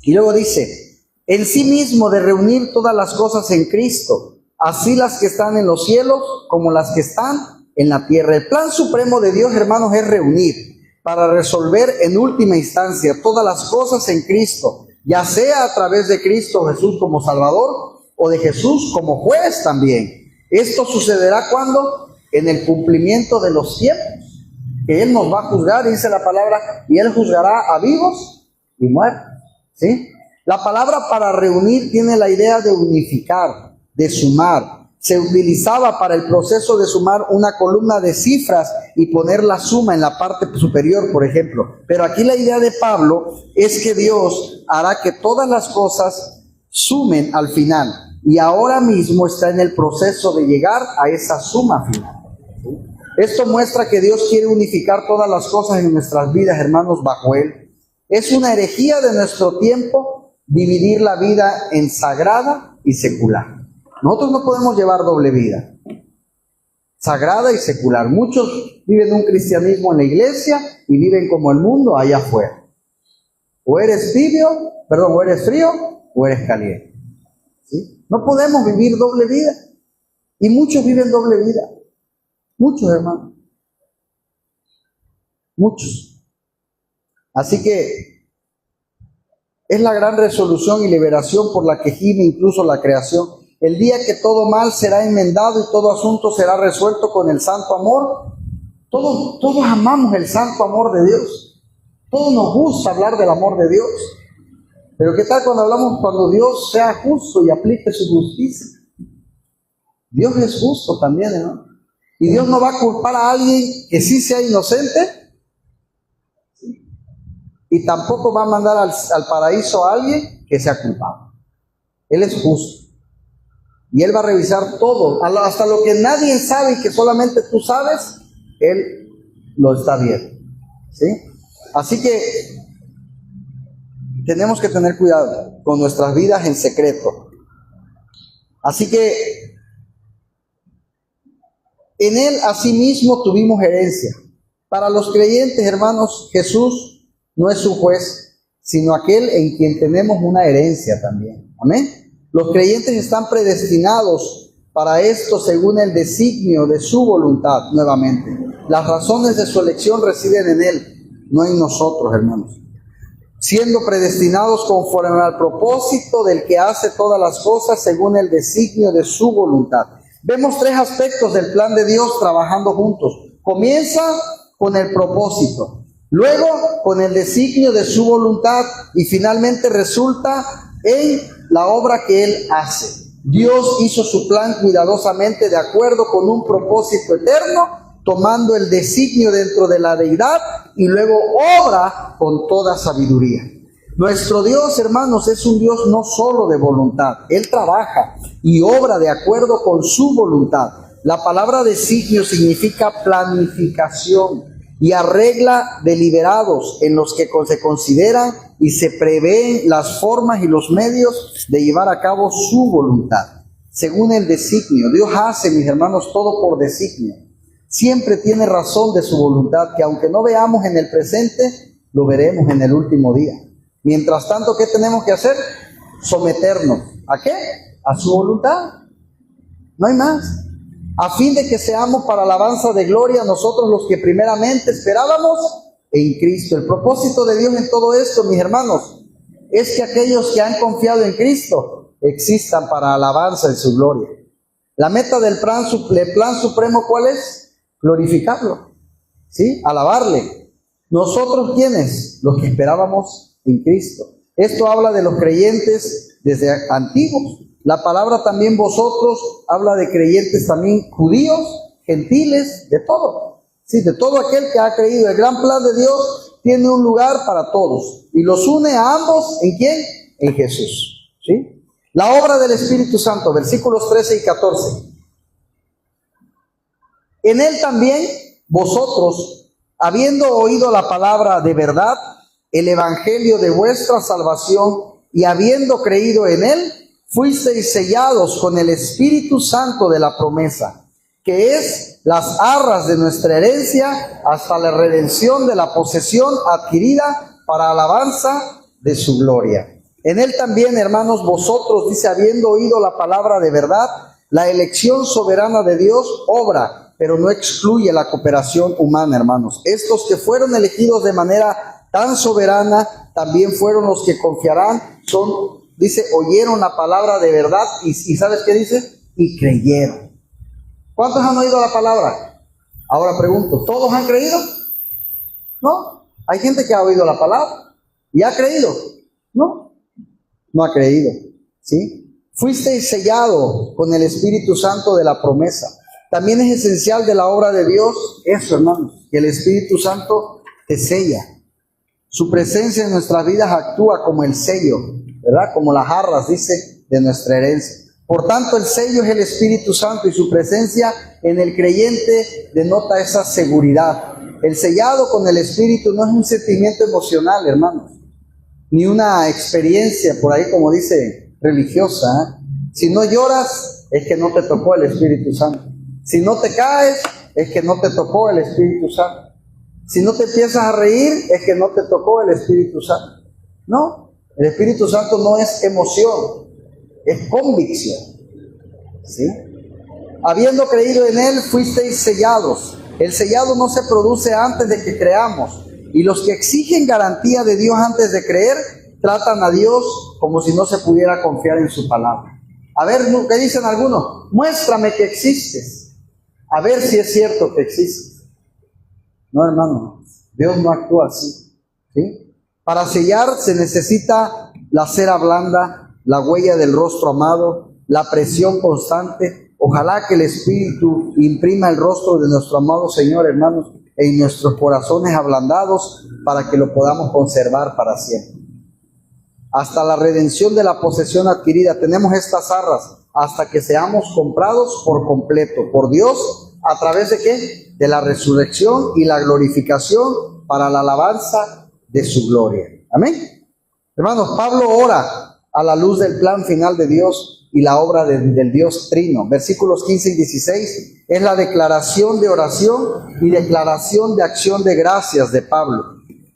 Y luego dice, en sí mismo de reunir todas las cosas en Cristo, así las que están en los cielos como las que están en la tierra. El plan supremo de Dios, hermanos, es reunir para resolver en última instancia todas las cosas en Cristo, ya sea a través de Cristo Jesús como Salvador, o de Jesús como juez también. Esto sucederá cuando, en el cumplimiento de los tiempos, que Él nos va a juzgar, dice la palabra, y Él juzgará a vivos y muertos. ¿Sí? La palabra para reunir tiene la idea de unificar, de sumar. Se utilizaba para el proceso de sumar una columna de cifras y poner la suma en la parte superior, por ejemplo. Pero aquí la idea de Pablo es que Dios hará que todas las cosas sumen al final, y ahora mismo está en el proceso de llegar a esa suma final. Esto muestra que Dios quiere unificar todas las cosas en nuestras vidas, hermanos, bajo Él. Es una herejía de nuestro tiempo dividir la vida en sagrada y secular. Nosotros no podemos llevar doble vida, sagrada y secular. Muchos viven un cristianismo en la iglesia y viven como el mundo allá afuera. O eres frío o eres caliente. ¿Sí? No podemos vivir doble vida. Y muchos viven doble vida. Muchos, hermanos. Muchos. Así que es la gran resolución y liberación por la que gime incluso la creación. El día que todo mal será enmendado y todo asunto será resuelto con el santo amor. Todos amamos el santo amor de Dios. Todos nos gusta hablar del amor de Dios. Pero ¿qué tal cuando Dios sea justo y aplique su justicia? Dios es justo también, ¿no? Y Dios no va a culpar a alguien que sí sea inocente. ¿Sí? y tampoco va a mandar al paraíso a alguien que sea culpable. Él es justo. Y Él va a revisar todo, hasta lo que nadie sabe y que solamente tú sabes, Él lo está viendo. ¿Sí? Así que tenemos que tener cuidado con nuestras vidas en secreto. Así que en Él asimismo tuvimos herencia. Para los creyentes, hermanos, Jesús no es su juez, sino aquel en quien tenemos una herencia también. Amén. Los creyentes están predestinados para esto según el designio de su voluntad, nuevamente. Las razones de su elección residen en Él, no en nosotros, hermanos. Siendo predestinados conforme al propósito del que hace todas las cosas según el designio de su voluntad. Vemos tres aspectos del plan de Dios trabajando juntos. Comienza con el propósito, luego con el designio de su voluntad y finalmente resulta en la obra que Él hace. Dios hizo su plan cuidadosamente de acuerdo con un propósito eterno, tomando el designio dentro de la deidad y luego obra con toda sabiduría. Nuestro Dios, hermanos, es un Dios no solo de voluntad. Él trabaja y obra de acuerdo con su voluntad. La palabra designio significa planificación y arregla deliberados en los que se consideran y se prevén las formas y los medios de llevar a cabo su voluntad. Según el designio, Dios hace, mis hermanos, todo por designio. Siempre tiene razón de su voluntad, que aunque no veamos en el presente, lo veremos en el último día. Mientras tanto, ¿qué tenemos que hacer? Someternos. ¿A qué? A su voluntad. No hay más. A fin de que seamos para alabanza de gloria nosotros los que primeramente esperábamos en Cristo. El propósito de Dios en todo esto, mis hermanos, es que aquellos que han confiado en Cristo existan para alabanza de su gloria. La meta del plan supremo, ¿cuál es? Glorificarlo, ¿sí? Alabarle. ¿Nosotros quiénes? Los que esperábamos en Cristo. Esto habla de los creyentes desde antiguos. La palabra también vosotros habla de creyentes también judíos, gentiles, de todo. Sí, de todo aquel que ha creído. El gran plan de Dios tiene un lugar para todos y los une a ambos. ¿En quién? En Jesús. ¿Sí? La obra del Espíritu Santo, versículos 13 y 14. En Él también vosotros, habiendo oído la palabra de verdad, el evangelio de vuestra salvación, y habiendo creído en Él, fuisteis sellados con el Espíritu Santo de la promesa, que es las arras de nuestra herencia hasta la redención de la posesión adquirida para alabanza de su gloria. En Él también, hermanos, vosotros, dice, habiendo oído la palabra de verdad, la elección soberana de Dios obra, pero no excluye la cooperación humana, hermanos. Estos que fueron elegidos de manera tan soberana, también fueron los que confiarán, dice, oyeron la palabra de verdad y ¿sabes qué dice? Y creyeron. ¿Cuántos han oído la palabra? Ahora pregunto, ¿todos han creído? No, hay gente que ha oído la palabra y ha creído. No ha creído, ¿sí? Fuisteis sellado con el Espíritu Santo de la promesa. También es esencial de la obra de Dios eso, hermanos, que el Espíritu Santo te sella. Su presencia en nuestras vidas actúa como el sello, ¿verdad? Como las arras, dice, de nuestra herencia. Por tanto, el sello es el Espíritu Santo y su presencia en el creyente denota esa seguridad. El sellado con el Espíritu no es un sentimiento emocional, hermanos, ni una experiencia por ahí, como dice, religiosa, ¿eh? Si no lloras, es que no te tocó el Espíritu Santo. Si no te caes, es que no te tocó el Espíritu Santo. Si no te empiezas a reír, es que no te tocó el Espíritu Santo. No, el Espíritu Santo no es emoción, es convicción. ¿Sí? Habiendo creído en Él, fuisteis sellados. El sellado no se produce antes de que creamos. Y los que exigen garantía de Dios antes de creer, tratan a Dios como si no se pudiera confiar en su palabra. A ver, ¿qué dicen algunos? Muéstrame que existes. A ver si es cierto que existes. No, hermano, Dios no actúa así. ¿Sí? Para sellar se necesita la cera blanda, la huella del rostro amado, la presión constante. Ojalá que el Espíritu imprima el rostro de nuestro amado Señor, hermanos, en nuestros corazones ablandados, para que lo podamos conservar para siempre. Hasta la redención de la posesión adquirida. Tenemos estas arras hasta que seamos comprados por completo por Dios. ¿A través de qué? De la resurrección y la glorificación para la alabanza de su gloria. Amén. Hermanos, Pablo ora a la luz del plan final de Dios y la obra del Dios Trino. Versículos 15 y 16 es la declaración de oración y declaración de acción de gracias de Pablo.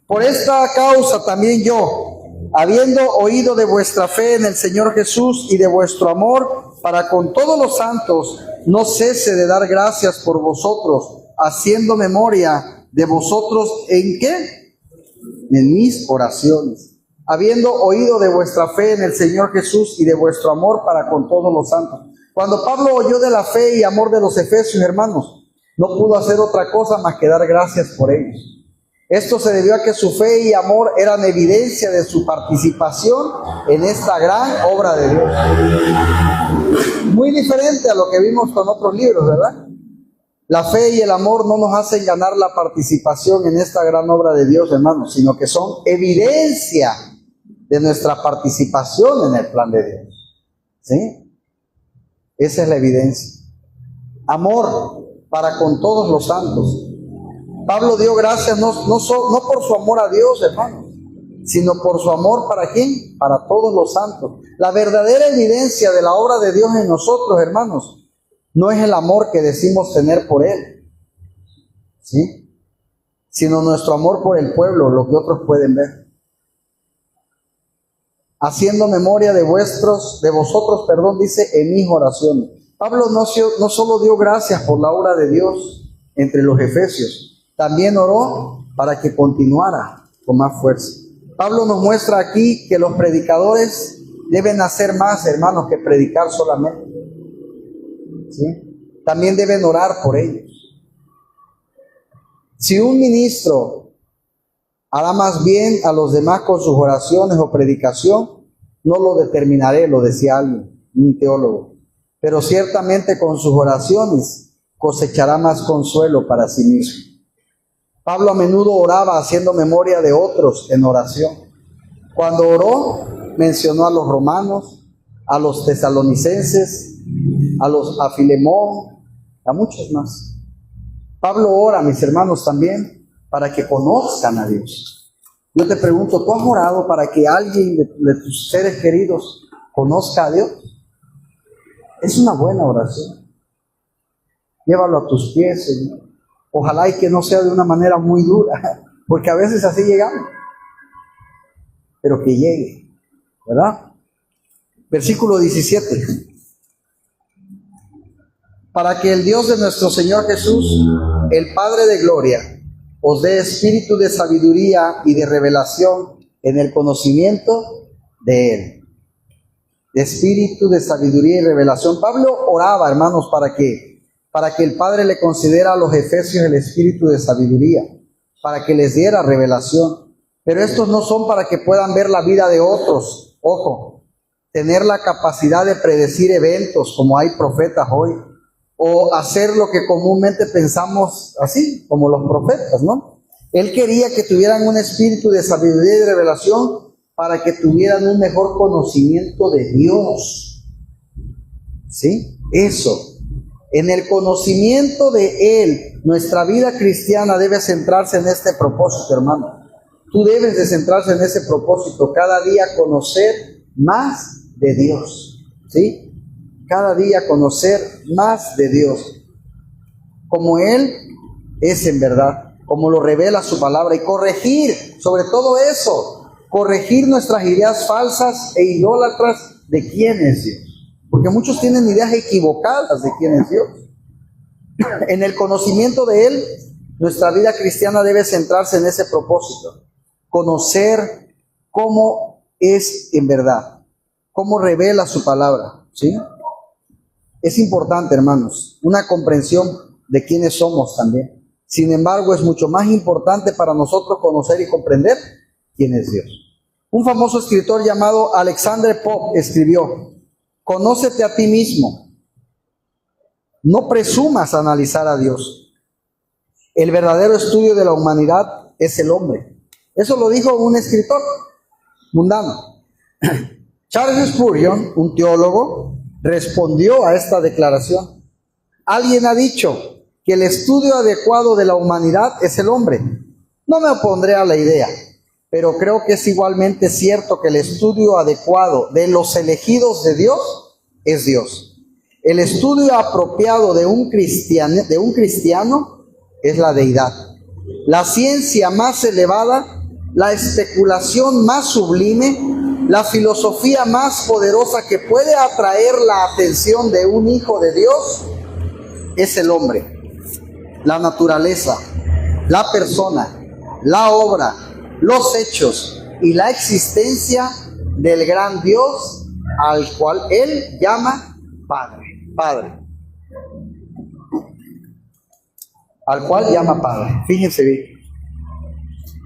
Por esta causa también yo, habiendo oído de vuestra fe en el Señor Jesús y de vuestro amor para con todos los santos, no cese de dar gracias por vosotros, haciendo memoria de vosotros ¿en qué? En mis oraciones. Habiendo oído de vuestra fe en el Señor Jesús y de vuestro amor para con todos los santos. Cuando Pablo oyó de la fe y amor de los efesios, hermanos, no pudo hacer otra cosa más que dar gracias por ellos. Esto se debió a que su fe y amor eran evidencia de su participación en esta gran obra de Dios. Muy diferente a lo que vimos con otros libros, ¿verdad? La fe y el amor no nos hacen ganar la participación en esta gran obra de Dios, hermanos, sino que son evidencia de nuestra participación en el plan de Dios. ¿Sí? Esa es la evidencia. Amor para con todos los santos. Pablo dio gracias no por su amor a Dios, hermanos, sino por su amor ¿para quién? Para todos los santos. La verdadera evidencia de la obra de Dios en nosotros, hermanos, no es el amor que decimos tener por Él, ¿sí? Sino nuestro amor por el pueblo, lo que otros pueden ver. Haciendo memoria de vosotros, dice, en mis oraciones. Pablo no solo dio gracias por la obra de Dios entre los efesios, también oró para que continuara con más fuerza. Pablo nos muestra aquí que los predicadores deben hacer más, hermanos, que predicar solamente. ¿Sí? También deben orar por ellos. Si un ministro hará más bien a los demás con sus oraciones o predicación, no lo determinaré, lo decía alguien, un teólogo, pero ciertamente con sus oraciones cosechará más consuelo para sí mismo. Pablo a menudo oraba haciendo memoria de otros en oración. Cuando oró, mencionó a los romanos, a los tesalonicenses, a Filemón, a muchos más. Pablo ora, mis hermanos, también para que conozcan a Dios. Yo te pregunto, ¿tú has orado para que alguien de tus seres queridos conozca a Dios? Es una buena oración. Llévalo a tus pies, Señor. Ojalá y que no sea de una manera muy dura, porque a veces así llegamos. Pero que llegue, ¿verdad? Versículo 17. Para que el Dios de nuestro Señor Jesús, el Padre de gloria, os dé espíritu de sabiduría y de revelación en el conocimiento de Él. De espíritu de sabiduría y revelación. Pablo oraba, hermanos, para que el Padre le concediera a los efesios el espíritu de sabiduría, para que les diera revelación. Pero estos no son para que puedan ver la vida de otros. Ojo, tener la capacidad de predecir eventos como hay profetas hoy, o hacer lo que comúnmente pensamos así, como los profetas, ¿no? Él quería que tuvieran un espíritu de sabiduría y de revelación para que tuvieran un mejor conocimiento de Dios. ¿Sí? Eso. En el conocimiento de Él, nuestra vida cristiana debe centrarse en este propósito, hermano. Tú debes de centrarse en ese propósito, cada día conocer más de Dios, ¿sí? Cada día conocer más de Dios, como Él es en verdad, como lo revela su palabra, y corregir, sobre todo eso, corregir nuestras ideas falsas e idólatras de quién es Dios. Porque muchos tienen ideas equivocadas de quién es Dios. En el conocimiento de Él, nuestra vida cristiana debe centrarse en ese propósito. Conocer cómo es en verdad, cómo revela su palabra, ¿sí? Es importante, hermanos, una comprensión de quiénes somos también. Sin embargo, es mucho más importante para nosotros conocer y comprender quién es Dios. Un famoso escritor llamado Alexander Pope escribió: conócete a ti mismo. No presumas analizar a Dios. El verdadero estudio de la humanidad es el hombre. Eso lo dijo un escritor mundano. Charles Spurgeon, un teólogo, respondió a esta declaración. Alguien ha dicho que el estudio adecuado de la humanidad es el hombre. No me opondré a la idea, pero creo que es igualmente cierto que el estudio adecuado de los elegidos de Dios es Dios. El estudio apropiado de un cristiano es la deidad. La ciencia más elevada, la especulación más sublime, la filosofía más poderosa que puede atraer la atención de un hijo de Dios es el hombre, la naturaleza, la persona, la obra, los hechos y la existencia del gran Dios al cual Él llama Padre. Padre. Al cual llama Padre. Fíjense bien.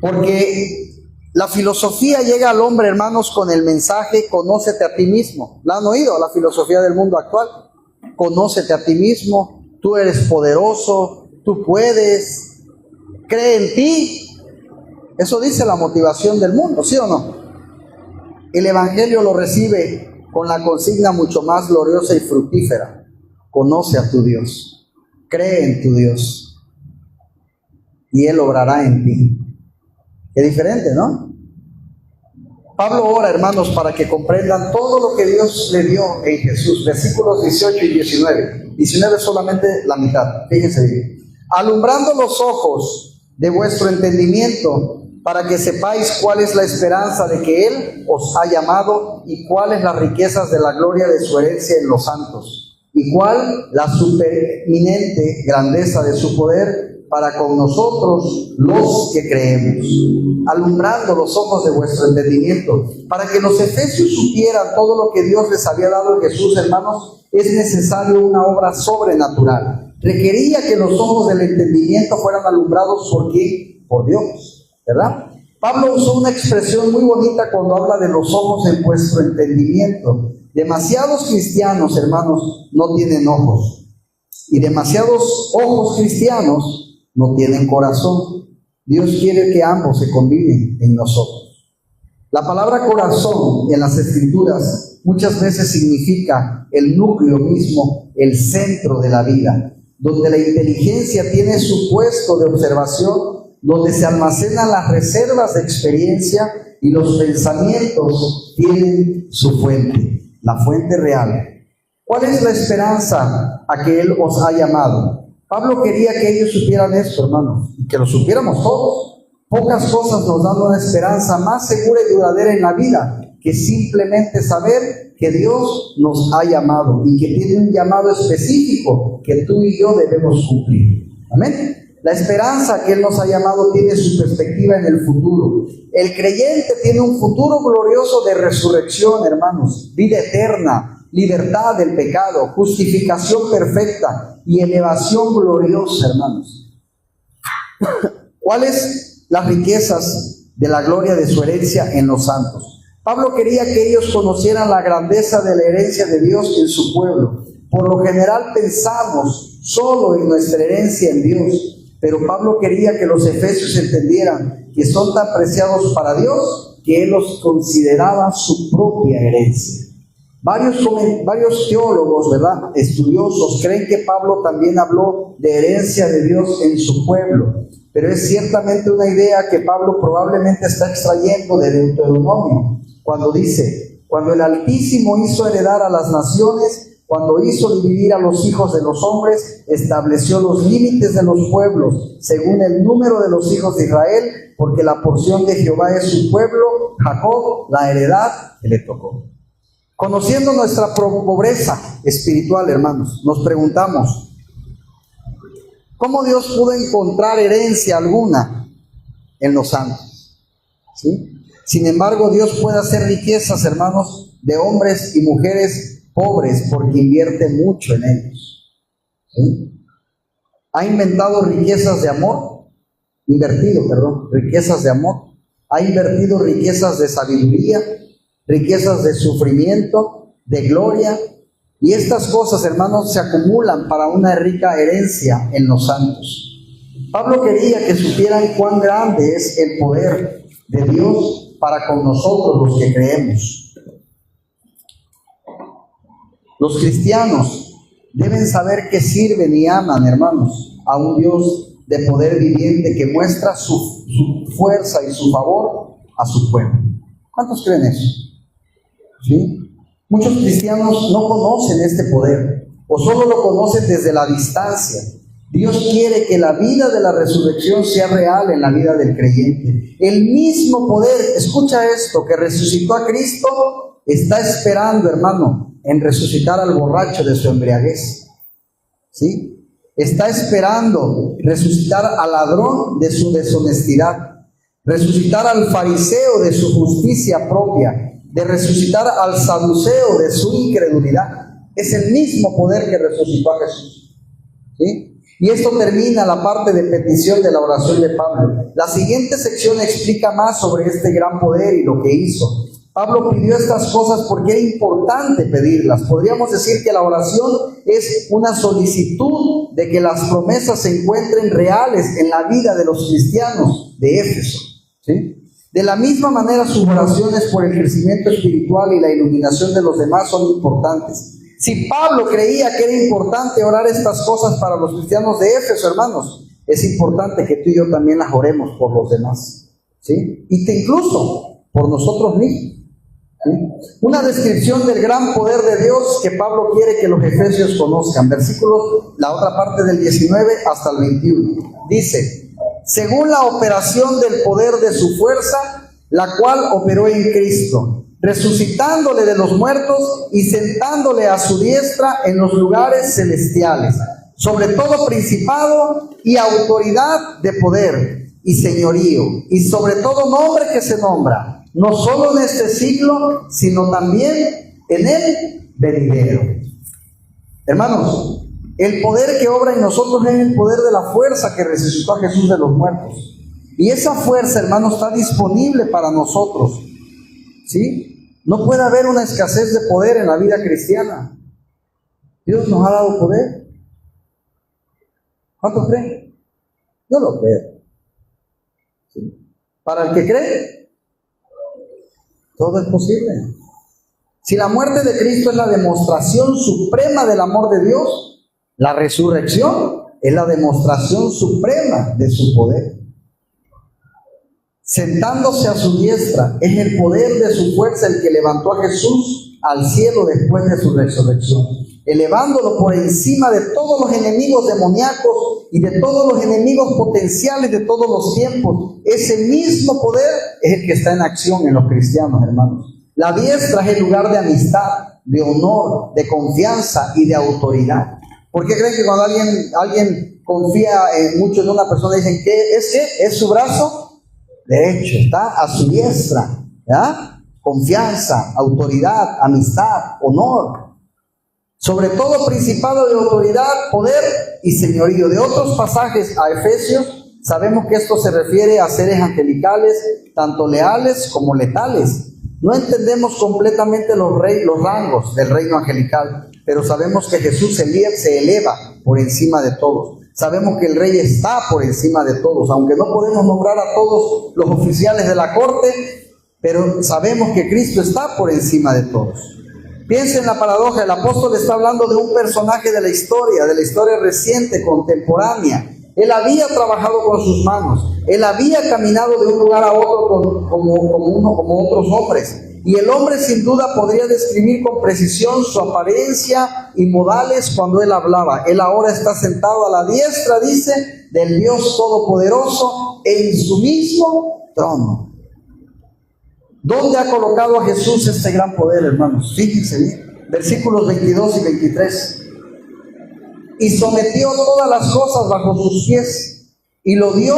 Porque la filosofía llega al hombre, hermanos, con el mensaje: conócete a ti mismo. ¿La han oído? La filosofía del mundo actual. Conócete a ti mismo. Tú eres poderoso. Tú puedes. Cree en ti. Eso dice la motivación del mundo, ¿sí o no? El Evangelio lo recibe con la consigna mucho más gloriosa y fructífera: conoce a tu Dios, cree en tu Dios, y Él obrará en ti. Qué diferente, ¿no? Pablo ora, hermanos, para que comprendan todo lo que Dios le dio en Jesús. Versículos 18 y 19. 19 solamente la mitad, fíjense bien. Alumbrando los ojos de vuestro entendimiento, para que sepáis cuál es la esperanza de que Él os ha llamado y cuáles las riquezas de la gloria de su herencia en los santos, y cuál la supereminente grandeza de su poder para con nosotros los que creemos. Alumbrando los ojos de vuestro entendimiento, para que los efesios supieran todo lo que Dios les había dado en Jesús, hermanos, es necesario una obra sobrenatural. Requería que los ojos del entendimiento fueran alumbrados ¿por quién? Por Dios, ¿verdad? Pablo usó una expresión muy bonita cuando habla de los ojos en vuestro entendimiento. Demasiados cristianos, hermanos, no tienen ojos, y demasiados ojos cristianos no tienen corazón. Dios quiere que ambos se combinen en nosotros. La palabra corazón en las Escrituras muchas veces significa el núcleo mismo, el centro de la vida, donde la inteligencia tiene su puesto de observación, donde se almacenan las reservas de experiencia y los pensamientos tienen su fuente, la fuente real. ¿Cuál es la esperanza a que Él os ha llamado? Pablo quería que ellos supieran esto, hermanos, y que lo supiéramos todos. Pocas cosas nos dan una esperanza más segura y duradera en la vida que simplemente saber que Dios nos ha llamado y que tiene un llamado específico que tú y yo debemos cumplir. Amén. La esperanza que Él nos ha llamado tiene su perspectiva en el futuro. El creyente tiene un futuro glorioso de resurrección, hermanos, vida eterna, libertad del pecado, justificación perfecta y elevación gloriosa, hermanos. ¿Cuáles las riquezas de la gloria de su herencia en los santos? Pablo quería que ellos conocieran la grandeza de la herencia de Dios en su pueblo. Por lo general pensamos solo en nuestra herencia en Dios, pero Pablo quería que los efesios entendieran que son tan preciados para Dios que Él los consideraba su propia herencia. Varios teólogos, ¿verdad?, estudiosos, creen que Pablo también habló de herencia de Dios en su pueblo, pero es ciertamente una idea que Pablo probablemente está extrayendo de Deuteronomio, cuando dice: cuando el Altísimo hizo heredar a las naciones, cuando hizo dividir a los hijos de los hombres, estableció los límites de los pueblos, según el número de los hijos de Israel, porque la porción de Jehová es su pueblo, Jacob, la heredad que le tocó. Conociendo nuestra pobreza espiritual, hermanos, nos preguntamos: ¿cómo Dios pudo encontrar herencia alguna en los santos? ¿Sí? Sin embargo, Dios puede hacer riquezas, hermanos, de hombres y mujeres pobres porque invierte mucho en ellos. ¿Sí? Ha inventado riquezas de amor, riquezas de amor. Ha invertido riquezas de sabiduría, riquezas de sufrimiento, de gloria, y estas cosas, hermanos, se acumulan para una rica herencia en los santos. Pablo quería que supieran cuán grande es el poder de Dios para con nosotros los que creemos. Los cristianos deben saber que sirven y aman, hermanos, a un Dios de poder viviente que muestra su fuerza y su favor a su pueblo. ¿Cuántos creen eso? ¿Sí? Muchos cristianos no conocen este poder o solo lo conocen desde la distancia. Dios quiere que la vida de la resurrección sea real en la vida del creyente. El mismo poder, escucha esto, que resucitó a Cristo, está esperando, hermano, en resucitar al borracho de su embriaguez. ¿Sí? Está esperando resucitar al ladrón de su deshonestidad, resucitar al fariseo de su justicia propia, de resucitar al saduceo de su incredulidad. Es el mismo poder que resucitó a Jesús. ¿Sí? Y esto termina la parte de petición de la oración de Pablo. La siguiente sección explica más sobre este gran poder y lo que hizo. Pablo pidió estas cosas porque era importante pedirlas. Podríamos decir que la oración es una solicitud de que las promesas se encuentren reales en la vida de los cristianos de Éfeso. ¿Sí? De la misma manera, sus oraciones por el crecimiento espiritual y la iluminación de los demás son importantes. Si Pablo creía que era importante orar estas cosas para los cristianos de Éfeso, hermanos, es importante que tú y yo también las oremos por los demás, ¿sí? Y incluso por nosotros mismos, ¿sí? Una descripción del gran poder de Dios que Pablo quiere que los efesios conozcan. Versículos, la otra parte del 19 hasta el 21. Dice: según la operación del poder de su fuerza, la cual operó en Cristo, resucitándole de los muertos y sentándole a su diestra en los lugares celestiales, sobre todo principado y autoridad de poder y señorío, y sobre todo nombre que se nombra, no solo en este siglo, sino también en el venidero. Hermanos, el poder que obra en nosotros es el poder de la fuerza que resucitó a Jesús de los muertos. Y esa fuerza, hermanos, está disponible para nosotros. ¿Sí? No puede haber una escasez de poder en la vida cristiana. Dios nos ha dado poder. ¿Cuántos creen? Yo lo creo. ¿Sí? Para el que cree, todo es posible. Si la muerte de Cristo es la demostración suprema del amor de Dios, la resurrección es la demostración suprema de su poder. Sentándose a su diestra, es el poder de su fuerza el que levantó a Jesús al cielo después de su resurrección, elevándolo por encima de todos los enemigos demoníacos y de todos los enemigos potenciales de todos los tiempos. Ese mismo poder es el que está en acción en los cristianos, hermanos. La diestra es el lugar de amistad, de honor, de confianza y de autoridad. ¿Por qué creen que cuando alguien confía mucho en una persona dicen que es su brazo derecho, está a su diestra? ¿Ya? Confianza, autoridad, amistad, honor, sobre todo principado de autoridad, poder y señorío. De otros pasajes a Efesios sabemos que esto se refiere a seres angelicales, tanto leales como letales. No entendemos completamente los rangos del reino angelical, pero sabemos que Jesús se eleva por encima de todos. Sabemos que el Rey está por encima de todos, aunque no podemos nombrar a todos los oficiales de la corte, pero sabemos que Cristo está por encima de todos. Piensen en la paradoja. El apóstol está hablando de un personaje de la historia reciente, contemporánea. Él había trabajado con sus manos, él había caminado de un lugar a otro como otros hombres. Y el hombre sin duda podría describir con precisión su apariencia y modales cuando él hablaba. Él ahora está sentado a la diestra, dice, del Dios Todopoderoso en su mismo trono. ¿Dónde ha colocado a Jesús este gran poder, hermanos? Fíjense bien, versículos 22 y 23. Y sometió todas las cosas bajo sus pies y lo dio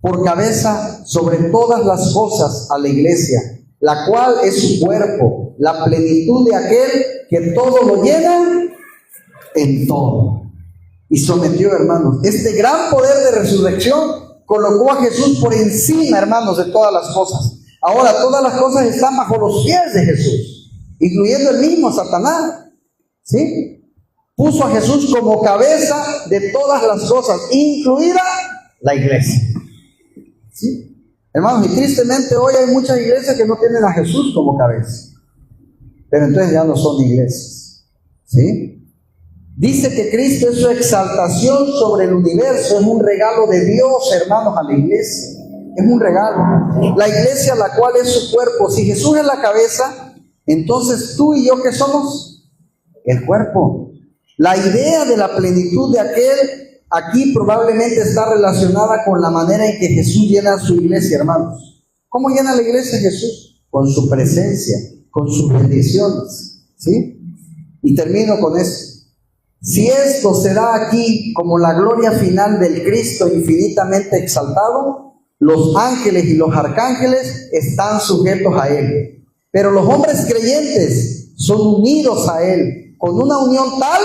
por cabeza sobre todas las cosas a la iglesia, la cual es su cuerpo, la plenitud de aquel que todo lo llena en todo. Y sometió, hermanos, este gran poder de resurrección colocó a Jesús por encima, hermanos, de todas las cosas. Ahora todas las cosas están bajo los pies de Jesús, incluyendo el mismo Satanás, ¿sí? Puso a Jesús como cabeza de todas las cosas, incluida la iglesia. ¿Sí? Hermanos, y tristemente hoy hay muchas iglesias que no tienen a Jesús como cabeza. Pero entonces ya no son iglesias. ¿Sí? Dice que Cristo es su exaltación sobre el universo, es un regalo de Dios, hermanos, a la iglesia. Es un regalo. La iglesia, la cual es su cuerpo. Si Jesús es la cabeza, entonces tú y yo, ¿qué somos? El cuerpo. La idea de la plenitud de aquel aquí probablemente está relacionada con la manera en que Jesús llena su iglesia, hermanos. ¿Cómo llena la iglesia Jesús? Con su presencia, con sus bendiciones. ¿Sí? Y termino con esto. Si esto se da aquí como la gloria final del Cristo infinitamente exaltado, los ángeles y los arcángeles están sujetos a Él. Pero los hombres creyentes son unidos a Él con una unión tal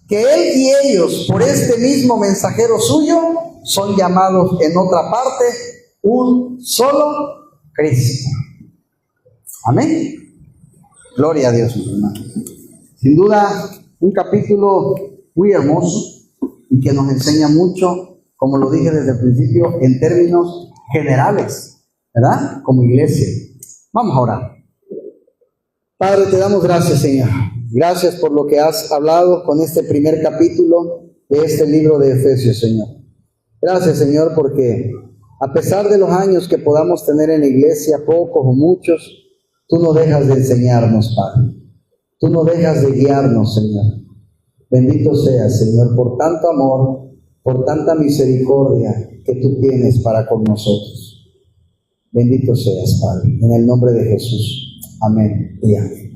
que Él y ellos, por este mismo mensajero suyo, son llamados en otra parte un solo Cristo. Amén. Gloria a Dios, mis hermanos. Sin duda, un capítulo muy hermoso y que nos enseña mucho, como lo dije desde el principio, en términos generales, ¿verdad? Como iglesia. Vamos a orar. Padre, te damos gracias, Señor. Gracias por lo que has hablado con este primer capítulo de este libro de Efesios, Señor. Gracias, Señor, porque a pesar de los años que podamos tener en la iglesia, pocos o muchos, tú no dejas de enseñarnos, Padre. Tú no dejas de guiarnos, Señor. Bendito seas, Señor, por tanto amor, por tanta misericordia que tú tienes para con nosotros. Bendito seas, Padre, en el nombre de Jesús. Amén y amén.